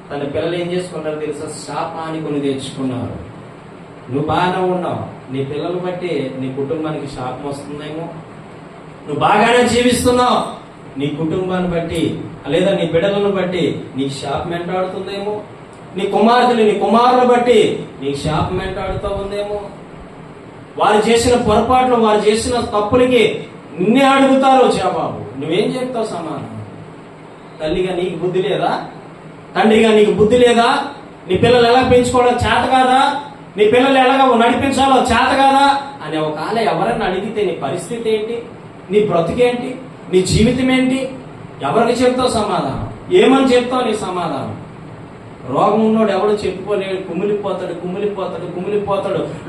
తన పిల్లలు ఏం చేసుకున్నారు తెలుసా? శాపాన్ని కొని తెచ్చుకున్నారు. నువ్వు బాగానే ఉన్నావు, నీ పిల్లలు బట్టి నీ కుటుంబానికి శాపం వస్తుందేమో. నువ్వు బాగానే జీవిస్తున్నావు, నీ కుటుంబాన్ని బట్టి లేదా నీ బిడ్డలను బట్టి నీకు శాపం వెంటాడుతుందేమో. నీ కుమారులను బట్టి నీకు శాపం వెంటాడుతూ ఉందేమో. వారు చేసిన పొరపాట్లు, వారు చేసిన తప్పులకి నిన్నే అడుగుతారు జవాబు. నువ్వేం చెప్తావు సమాధానం? తల్లిగా నీకు బుద్ధి లేదా? తండ్రిగా నీకు బుద్ధి లేదా? నీ పిల్లలు ఎలా పెంచుకోవడం చేత కాదా? నీ పిల్లలు ఎలాగ నడిపించాలో చేత కాదా అని ఒకవేళ ఎవరైనా అడిగితే నీ పరిస్థితి ఏంటి? నీ బ్రతుకేంటి? నీ జీవితం ఏంటి? ఎవరికి చెప్తావు సమాధానం? ఏమని చెప్తావు నీ సమాధానం? రోగం ఉన్నోడు ఎవడు చెప్పుకోలేడు. కుమిలిపోతాడు.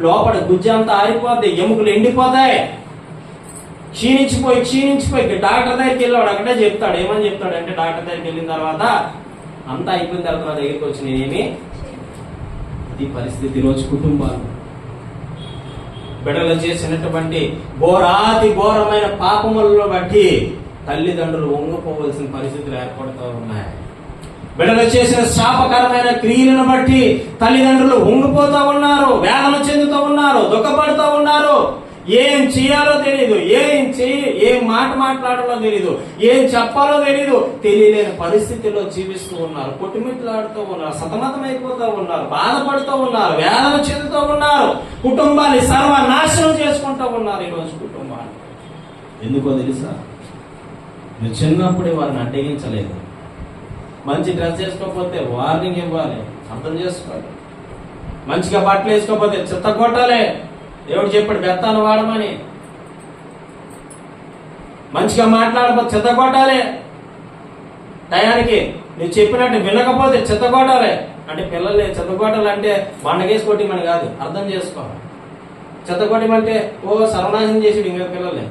లోపల గుజ్జంతా ఆరిపోద్ది, ఎముకలు ఎండిపోతాయి, క్షీణించిపోయి డాక్టర్ దగ్గరికి వెళ్ళాడు. అక్కడే చెప్తాడు. ఏమని చెప్తాడు అంటే, డాక్టర్ దగ్గరికి వెళ్ళిన తర్వాత అంతా అయిపోయిన తర్వాత నా దగ్గరికి వచ్చి నేనేమి, ఇది పరిస్థితి ఈరోజు కుటుంబాలు. బిడ్డలు చేసినటువంటి ఘోరాతి ఘోరమైన పాపములను బట్టి తల్లిదండ్రులు వంగిపోవలసిన పరిస్థితులు ఏర్పడుతూ ఉన్నాయి. బిడ్డలు చేసిన శాపకరమైన క్రియలను బట్టి తల్లిదండ్రులు వంగిపోతూ ఉన్నారు, వేదన చెందుతూ ఉన్నారు, దుఃఖపడుతూ ఉన్నారు. ఏం చేయాలో తెలియదు, ఏం మాట మాట్లాడాలో తెలియదు, ఏం చెప్పాలో తెలియదు, తెలియలేని పరిస్థితిలో జీవిస్తూ ఉన్నారు. కొట్టుమిట్లాడుతూ ఉన్నారు, సతమతమైపోతూ ఉన్నారు, బాధపడుతూ ఉన్నారు, వేదన చెందుతూ ఉన్నారు. కుటుంబాన్ని సర్వనాశనం చేసుకుంటూ ఉన్నారు ఈరోజు కుటుంబాన్ని. ఎందుకో తెలుసా? నువ్వు చిన్నప్పుడే వారిని అడ్డగించలేదు. మంచి డ్రెస్ వేసుకోకపోతే వార్నింగ్ ఇవ్వాలి, అర్థం చేసుకోవాలి. మంచిగా బట్టలు వేసుకోకపోతే చెత్త కొట్టాలి, దేవుడు చెప్పాడు బెత్తాను వాడమని. మంచిగా మాట్లాడకపోతే చెత్త కొట్టాలి, టయానికి నువ్వు చెప్పినట్టు వినకపోతే చెత్త కొట్టాలి. అంటే పిల్లల్ని చెత్త కొట్టాలంటే బండకేసి కొట్టిమని కాదు, అర్థం చేసుకోవాలి. చెత్త కొట్టిమంటే సర్వనాశనం చేసి ఇంకా పిల్లల్ని.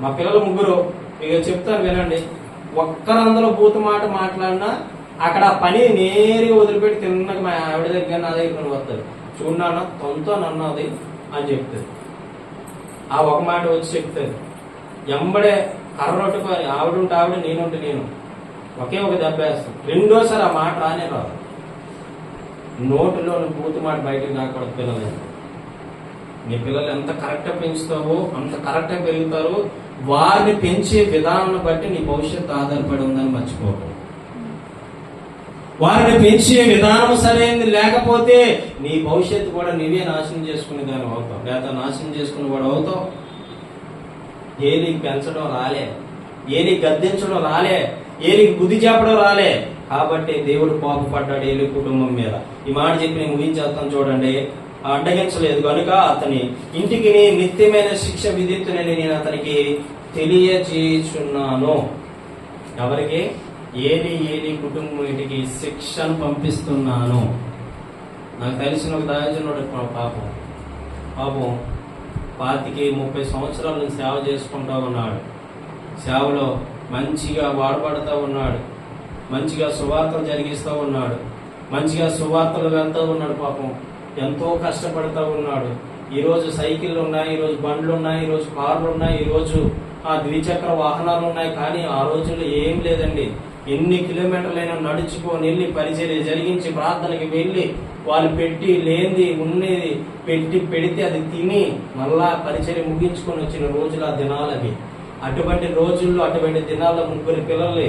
మా పిల్లలు ముగ్గురు, ఇక చెప్తాను వినండి. ఒక్కరందరూ బూతు మాట మాట్లాడినా అక్కడ పని నేరుగా వదిలిపెట్టి తిన్నగా మా ఆవిడ దగ్గర నా దగ్గర వస్తారు. చూడన్నా తొంతో నన్నది అని చెప్తారు. ఆ ఒక మాట వచ్చి చెప్తారు. ఎంబడే కర్రొట్టుకొని ఆవిడ ఉంటే ఆవిడ, నేనుంటే నేను, ఒకే ఒక దెబ్బ వేస్తాం. రెండోసారి ఆ మాట రానే రాదు. నోటిలో బూతు మాట బయటకు రాకూడదు పిల్లలు. నీ పిల్లలు ఎంత కరెక్ట్గా పెంచుతావో అంత కరెక్ట్గా పెరుగుతారు. వారిని పెంచే విధానాన్ని బట్టి నీ భవిష్యత్తు ఆధారపడి ఉందని మర్చిపోకు. వారిని పెంచే విధానం సరైనది లేకపోతే నీ భవిష్యత్తు కూడా నీవే నాశనం చేసుకునే దాన్ని అవుతావు, లేదా నాశనం చేసుకుని కూడా అవుతావు. ఏలికి పెంచడం రాలే, ఏలికి గద్దించడం రాలే, ఏలికి బుద్ధి చెప్పడం రాలే. కాబట్టి దేవుడు కోపపడ్డాడు ఏలి కుటుంబం మీద. ఈ మాట చెప్పి నేను ముగించేస్తాను చూడండి. అడ్డగించలేదు కనుక అతని ఇంటికి నిత్యమైన శిక్ష విధిత్తునని నేను అతనికి తెలియజేయుచున్నాను. ఎవరికి? ఏలి కుటుంబం ఇంటికి శిక్షను పంపిస్తున్నాను. నాకు తెలిసిన ఒక దాయజనుడు పాపం 25-30 సంవత్సరాల నుంచి సేవ చేసుకుంటూ ఉన్నాడు. సేవలో మంచిగా వాడబడుతూ ఉన్నాడు, మంచిగా సువార్తలు జరిగిస్తూ ఉన్నాడు, మంచిగా సువార్తలు వెళ్తూ ఉన్నాడు. పాపం ఎంతో కష్టపడుతూ ఉన్నాడు. ఈరోజు సైకిళ్ళు ఉన్నాయి, ఈరోజు బండ్లు ఉన్నాయి, ఈరోజు కార్లు ఉన్నాయి, ఈరోజు ద్విచక్ర వాహనాలు ఉన్నాయి. కానీ ఆ రోజుల్లో ఏం లేదండి. ఎన్ని కిలోమీటర్లైనా నడుచుకొని వెళ్ళి పరిచర్య జరిగించి ప్రార్థనకి వెళ్ళి వాళ్ళు పెట్టి లేనిది ఉన్నది పెడితే అది తిని మళ్ళా పరిచర్య ముగించుకొని వచ్చిన రోజులు ఆ దినాలు అవి. అటువంటి రోజుల్లో అటువంటి దినాల్లో ముగ్గురు పిల్లల్ని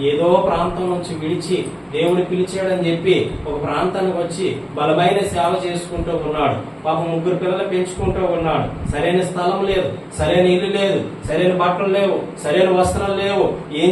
ఏదో ప్రాంతం నుంచి విడిచి దేవుడు పిలిచాడని చెప్పి ఒక ప్రాంతానికి వచ్చి బలమైన సేవ చేసుకుంటూ ఉన్నాడు. పాపం ముగ్గురు పిల్లలు పెంచుకుంటూ ఉన్నాడు. సరైన స్థలం లేదు, సరైన ఇల్లు లేదు, సరైన బట్టలు లేవు, సరైన వస్త్రాలు లేవు. ఏం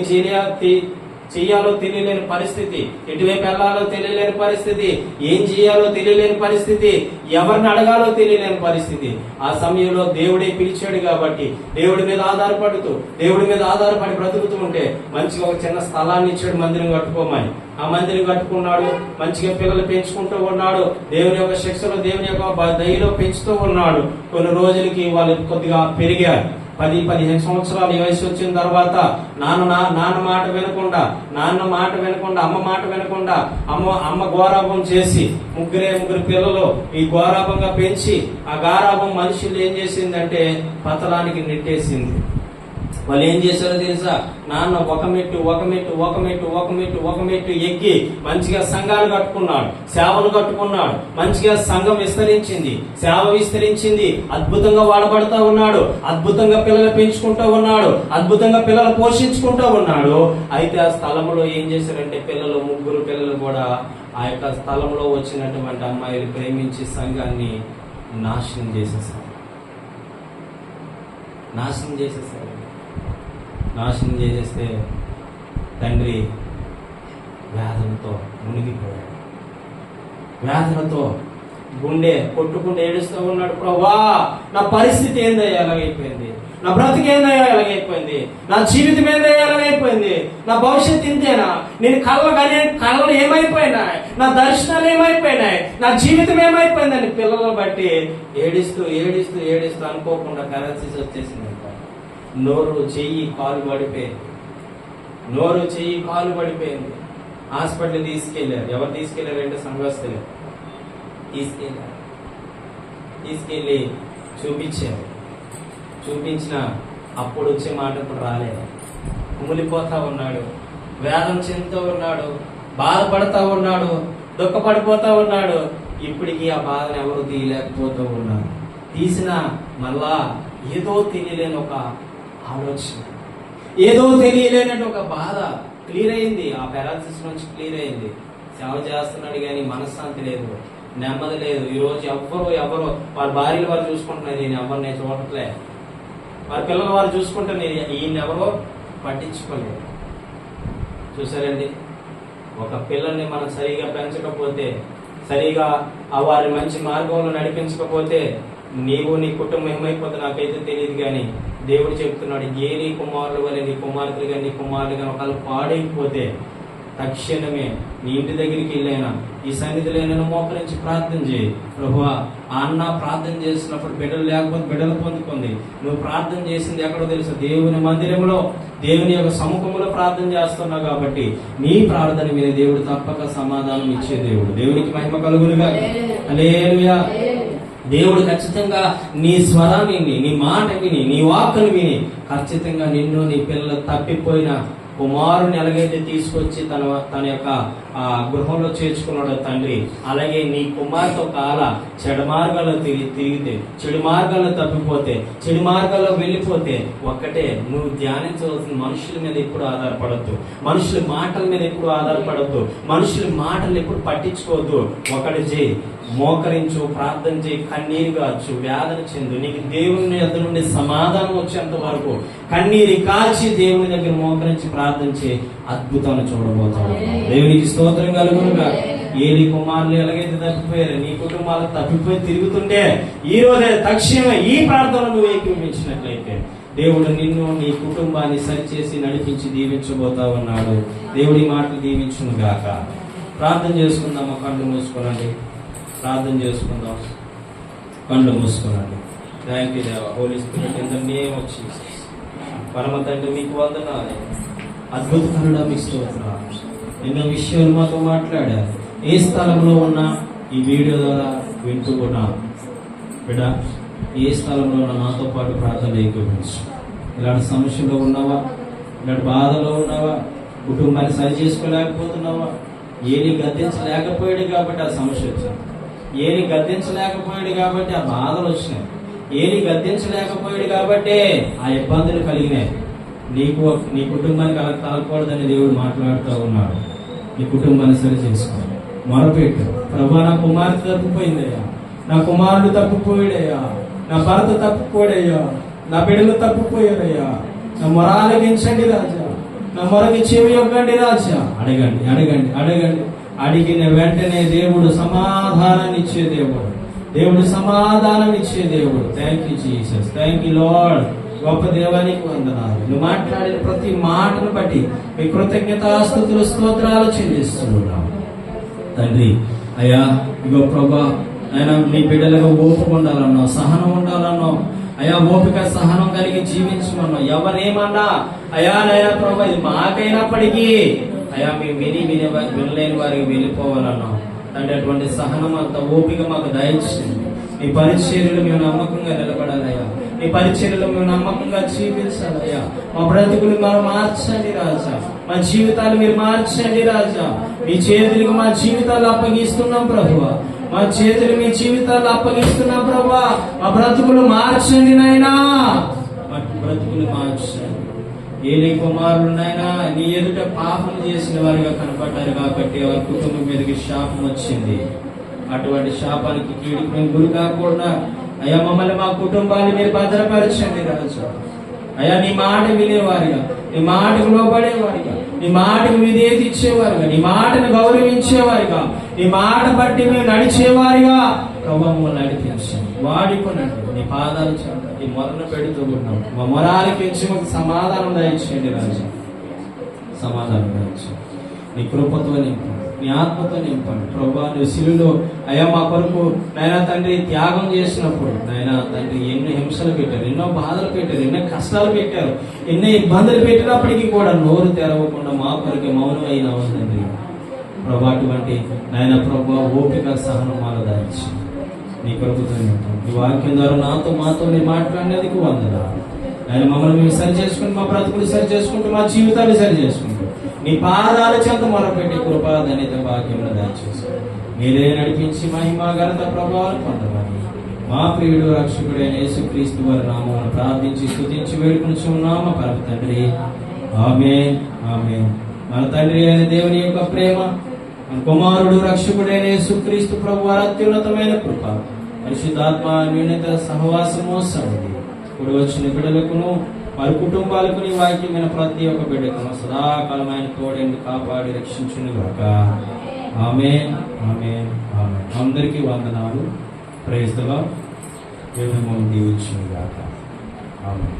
చెయ్యాలో తెలియలేని పరిస్థితి, ఎటువైపు వెళ్ళాలో తెలియలేని పరిస్థితి, ఏం చేయాలో తెలియలేని పరిస్థితి, ఎవరిని అడగాలో తెలియలేని పరిస్థితి. ఆ సమయంలో దేవుడే పిలిచాడు కాబట్టి దేవుడి మీద ఆధారపడి బ్రతుకుతూ ఉంటే మంచిగా ఒక చిన్న స్థలాన్ని ఇచ్చాడు మందిరం కట్టుకోమని. ఆ మందిరం కట్టుకున్నాడు, మంచిగా పిల్లలు పెంచుకుంటూ ఉన్నాడు, దేవుని యొక్క శిక్షలో దేవుని యొక్క దయలో పెంచుతూ ఉన్నాడు. కొన్ని రోజులకి వాళ్ళు కొద్దిగా పెరిగారు. 10-15 సంవత్సరాలు వయసు వచ్చిన తర్వాత నాన్న మాట వినకుండా, అమ్మ మాట వినకుండా, అమ్మ గోరాభం చేసి ముగ్గురు పిల్లలు ఈ గోరాభంగా పెంచి ఆ గారాభం మనుషులు ఏం చేసిందంటే పతలానికి నెట్టేసింది. వాళ్ళు ఏం చేశారో తెలుసా? నాన్న ఒక మెట్టు ఎక్కి మంచిగా సంఘాలు కట్టుకున్నాడు, సేవలు కట్టుకున్నాడు, మంచిగా సంఘం సేవ విస్తరించింది, అద్భుతంగా వాడబడతా ఉన్నాడు, అద్భుతంగా పిల్లలు పెంచుకుంటూ ఉన్నాడు, అద్భుతంగా పిల్లలు పోషించుకుంటూ ఉన్నాడు. అయితే ఆ స్థలంలో ఏం చేశారంటే ముగ్గురు పిల్లలు కూడా ఆ యొక్క స్థలంలో వచ్చినటువంటి అమ్మాయిలు ప్రేమించి సంఘాన్ని నాశనం చేసేసారు. నాశనం చేసేస్తే తండ్రి వేదనతో మునిగిపోయాడు. వేదనతో గుండె కొట్టుకుంటూ ఏడుస్తూ ఉన్నాడు. ప్రభువా, నా పరిస్థితి ఏందయ్యా ఎలాగైపోయింది, నా బ్రతికేందయ్యా ఎలాగైపోయింది, నా జీవితం ఏందయ్యా ఎలాగైపోయింది, నా భవిష్యత్తు ఇంతేనా, నేను కళ్ళలు ఏమైపోయినాయి, నా దర్శనాలు ఏమైపోయినాయి, నా జీవితం ఏమైపోయిందని పిల్లలను బట్టి ఏడుస్తూ అనుకోకుండా కరెన్సీస్ వచ్చేసింది. నోరు చెయ్యి కాలు పడిపోయింది. హాస్పిటల్ తీసుకెళ్లారు. ఎవరు తీసుకెళ్లారంటే సంఘస్థులు తీసుకెళ్ళి చూపించారు. చూపించిన అప్పుడు వచ్చే మాట ఇప్పుడు రాలేదు. కుమిలిపోతా ఉన్నాడు, వేదన చెందుతూ ఉన్నాడు, బాధపడతా ఉన్నాడు, దుఃఖపడిపోతా ఉన్నాడు. ఇప్పటికీ ఆ బాధను ఎవరు తీయలేకపోతూ ఉన్నారు. తీసినా మళ్ళా ఏదో తెలియలేని ఒక ఆలోచన, ఏదో తెలియలేనట్టు ఒక బాధ క్లియర్ అయింది. ఆ పారాలసిస్ నుంచి క్లియర్ అయింది. సేవ చేస్తున్నాడు కానీ మనశ్శాంతి లేదు, నెమ్మది లేదు. ఈరోజు ఎవరు వారి భార్యలు వారు చూసుకుంటున్నారు, నేను చూడట్లే. వారి పిల్లలు వారు చూసుకుంటే ఈయన ఎవరో పట్టించుకోలేదు. చూసారండి, ఒక పిల్లల్ని మనం సరిగా పెంచకపోతే, సరిగా వారి మంచి మార్గంలో నడిపించకపోతే నీవు నీ కుటుంబం ఏమైపోతే నాకైతే తెలియదు. కానీ దేవుడు చెప్తున్నాడు, ఏ నీ కుమారుడు వల్ల నీ కుమార్తెలుగా నీ కుమారులుగా ఒకళ్ళు పాడైపోతే తక్షణమే నీ ఇంటి దగ్గరికి వెళ్ళైనా ఈ సన్నిధిలో నేను మోకరించి ప్రార్థన చేయి. ప్రభువా, ఆ అన్న ప్రార్థన చేసినప్పుడు బిడ్డలు లేకపోతే బిడ్డలు పొందుకుంది. నువ్వు ప్రార్థన చేసింది ఎక్కడో తెలుసు, దేవుని మందిరంలో, దేవుని యొక్క సముఖంలో ప్రార్థన చేస్తున్నావు. కాబట్టి నీ ప్రార్థన మీద దేవుడు తప్పక సమాధానం ఇచ్చే దేవుడు. దేవునికి మహిమ కలుగునుగా. హల్లెలూయా. దేవుడు ఖచ్చితంగా నీ స్వరాన్ని విని, నీ మాట విని, నీ వాక్కును విని ఖచ్చితంగా నిన్ను, నీ పిల్లలు తప్పిపోయిన కుమారుని ఎలాగైతే తీసుకొచ్చి తన యొక్క గృహంలో చేర్చుకున్నాడు తండ్రి, అలాగే నీ కుమార్తె కాల చెడు మార్గాల్లో తిరిగితే, చెడు మార్గాల్లో తప్పిపోతే, చెడు మార్గాల్లో వెళ్ళిపోతే ఒక్కటే నువ్వు ధ్యానించవలసిన, మనుషుల మీద ఎప్పుడు ఆధారపడద్దు, మనుషుల మాటల మీద ఎప్పుడు ఆధారపడద్దు, మనుషుల మాటలు ఎప్పుడు పట్టించుకోవద్దు. ఒకటి చేయి, మోకరించు, ప్రార్థన చేయి, కన్నీరు కాచు, వేదన చెందు. నీకు దేవుని యొద్ద నుండి సమాధానం వచ్చేంత వరకు కన్నీరు కాచి దేవుని దగ్గర మోకరించి ప్రార్థన చేయి, అద్భుతాన్ని చూడబోతావు. దేవునికి స్తోత్రం కలుగునుగా. ఏలి కుమారులు ఎలాగైతే తప్పిపోయారు, నీ కుటుంబాలు తప్పిపోయి తిరుగుతుంటే ఈ రోజే తక్షణమే ఈ ప్రార్థనలు నువ్వు ఏకీభవించినట్లయితే దేవుడు నిన్ను, నీ కుటుంబాన్ని సరిచేసి నడిపించి దీవించబోతా ఉన్నాడు. దేవుడి మాటలు దీవించును గాక. ప్రార్థన చేసుకుందామా? కళ్ళు మూసుకోనండి, ప్రార్థన చేసుకుందాం. కళ్ళు మూసుకోనండి. థ్యాంక్ యూ దేవా. Holy spirit in the name of Jesus. పరమ తండ్రి మీకు వందనాలు. అద్భుతకరుడా మీకు స్తోత్రాలు. ఎన్నో విషయాలు మాతో మాట్లాడారు. ఏ స్థలంలో ఉన్నా ఈ వీడియో ద్వారా వింటూ ఉన్నా బిడ్డ, ఏ స్థలంలో ఉన్నా నాతో పాటు ప్రార్థన ఏకీభవించు. ఇలాంటి సమస్యలో ఉన్నావా, ఇలాంటి బాధలో ఉన్నావా, కుటుంబాన్ని సరి చేసుకోలేకపోతున్నావా, ఏని గద్దించలేకపోయాడు కాబట్టి ఆ సమస్య వచ్చింది, ఏని గద్దించలేకపోయాడు కాబట్టి ఆ బాధలు వచ్చినాయి, ఏని గద్దించలేకపోయాడు కాబట్టి ఆ ఇబ్బందులు కలిగినాయి. నీ కుటుంబానికి అలా కలగకూడదని దేవుడు మాట్లాడుతూ ఉన్నాడు. నీ కుటుంబాన్ని సరి చేసుకో, మొరపెట్టు. ప్రభా, నా కుమార్తె తప్పిపోయిందయ్యా, నా కుమారుడు తప్పిపోయాడయ్యా, నా భర్త తప్పిపోయాడయ్యా, నా బిడ్డలు తప్పిపోయారయ్యా, నా మొర ఆలకించండి రాజా, నా మొరకి చెవి యొక్కండి రాజా. అడగండి, అడగండి, అడగండి. అడిగిన వెంటనే దేవుడు సమాధానాన్ని ఇచ్చే దేవుడు, దేవుడు సమాధానం ఇచ్చే దేవుడు. Thank you Jesus, thank you lord. గొప్ప దేవానికి వందనాలు. నువ్వు మాట్లాడిన ప్రతి మాటను బట్టి మీ కృతజ్ఞతాస్తుతులు, స్తోత్రాలు చెల్లిస్తున్నాం తండ్రి. అయ్యా, ఇగో ప్రభా, ఆయన నీ బిడ్డలుగా ఓపిక ఉండాలన్నావు, సహనం ఉండాలన్నావు. అయ్యా, ఓపిక సహనం కలిగి జీవించమన్నావు. ఎవరేమన్నా అయ్యా నైనా ప్రభా, ఇది మాకైనప్పటికీ అయ్యా మేము వినలేని వారికి వెళ్ళిపోవాలన్నావు అంటే అటువంటి సహనం అంత ఓపిక మాకు దయచేయండి. నీ పరిచర్యలు మేము నమ్మకంగా నిలబడాలయ్యా, నీ పరిచర్యలు మేము నమ్మకంగా జీవించాలయ్యా. మా బ్రతుకులు మనం మార్చండి రాజా, మా జీవితాలు మీరు మార్చండి రాజా. మీ చేతులకు మా జీవితాలు అప్పగిస్తున్నాం ప్రభువా, మా చేతులు మీ జీవితాలు అప్పగిస్తున్నాం ప్రభువా. మా బ్రతుకులు మార్చండి నాయనా, మా బ్రతుకులు మార్చండి. ఏలి కుమారులు నాయనా నీ ఎదుట పాపం చేసిన వారిగా కనపడ్డారు కాబట్టి వారి కుటుంబం మీదకి శాపం వచ్చింది. అటువంటి శాపానికి కీడికి మేము గురి కాకుండా అయ్యా మమ్మల్ని, మా కుటుంబాన్ని మీరు భద్రపరచండి రాజా. అయ్యా, నీ మాట వినేవారిగా, నీ మాటకు లోబడేవారిగా, నీ మాటకు విధేయత ఇచ్చేవారిగా, నీ మాటను గౌరవించేవారిగా, నీ మాట బట్టి మేము నడిచేవారిగా ప్రభావం నడిపించండి. వాడుకున్నట్టు నీ పాదాలు చెంత ఈ మొరను పెడుతూ ఉన్నాం. మా మొరాలకి ఇచ్చి మాకు సమాధానం దయచేయండి రాజా, సమాధానం దయచేయండి. నీ కృపతో నింపండి, నీ ఆత్మతో నింపండి ప్రభా. నువ్వు శిలువలో అయ్యా మా కొరకు నాయనా తండ్రి త్యాగం చేసినప్పుడు నాయనా తండ్రి ఎన్నో హింసలు పెట్టారు, ఎన్నో బాధలు పెట్టారు, ఎన్నో కష్టాలు పెట్టారు, ఎన్నో ఇబ్బందులు పెట్టినప్పటికీ కూడా నోరు తెరవకుండా మా కొరకు మౌనం అయినా తండ్రి ప్రభా. అటువంటి నాయన ప్రభా ఓపిక సహనం మాలో దాయించి నీ కొరకుతో నింపండి. ఈ వాక్యం ద్వారా నాతో మాతో మీరు మాట్లాడినందుకు వందనాలు. ఆయన మమ్మల్ని మేము సరి చేసుకుంటూ, మా బ్రతుకులు సరి చేసుకుంటూ, మా జీవితాలు సరి చేసుకుంటూ నీ పాదాల చెంత మొరపెట్టి కృపా ధన్యత భాగ్యం దయచేసి మీరే నడిపించి మహిమ ఘనత ప్రభావాలు పొందమని మా ప్రియుడు రక్షకుడైన యేసుక్రీస్తు వారి నామమున ప్రార్థించి స్తుతించి వేడుకొనుచున్నాము పరమ తండ్రి. ఆమేన్, ఆమేన్. మన తండ్రి అయిన దేవుని యొక్క ప్రేమ, మన కుమారుడు రక్షకుడైన యేసుక్రీస్తు ప్రభు వారి అత్యున్నతమైన కృప, పరిశుద్ధాత్మ అన్యోన్యత సహవాసము సన్నిధి ఇప్పుడు వచ్చిన బిడ్డలకును వారి కుటుంబాలకు నీ వాక్యమైన ప్రతి ఒక్క బిడ్డకును సదాకాలమైన తోడేందు కాపాడి రక్షించును గాక. ఆమేన్, ఆమేన్, ఆమేన్. అందరికీ వందనాలు. Praise the lord. దేవుని మమ్మల్ని దీవించును గాక. ఆమేన్.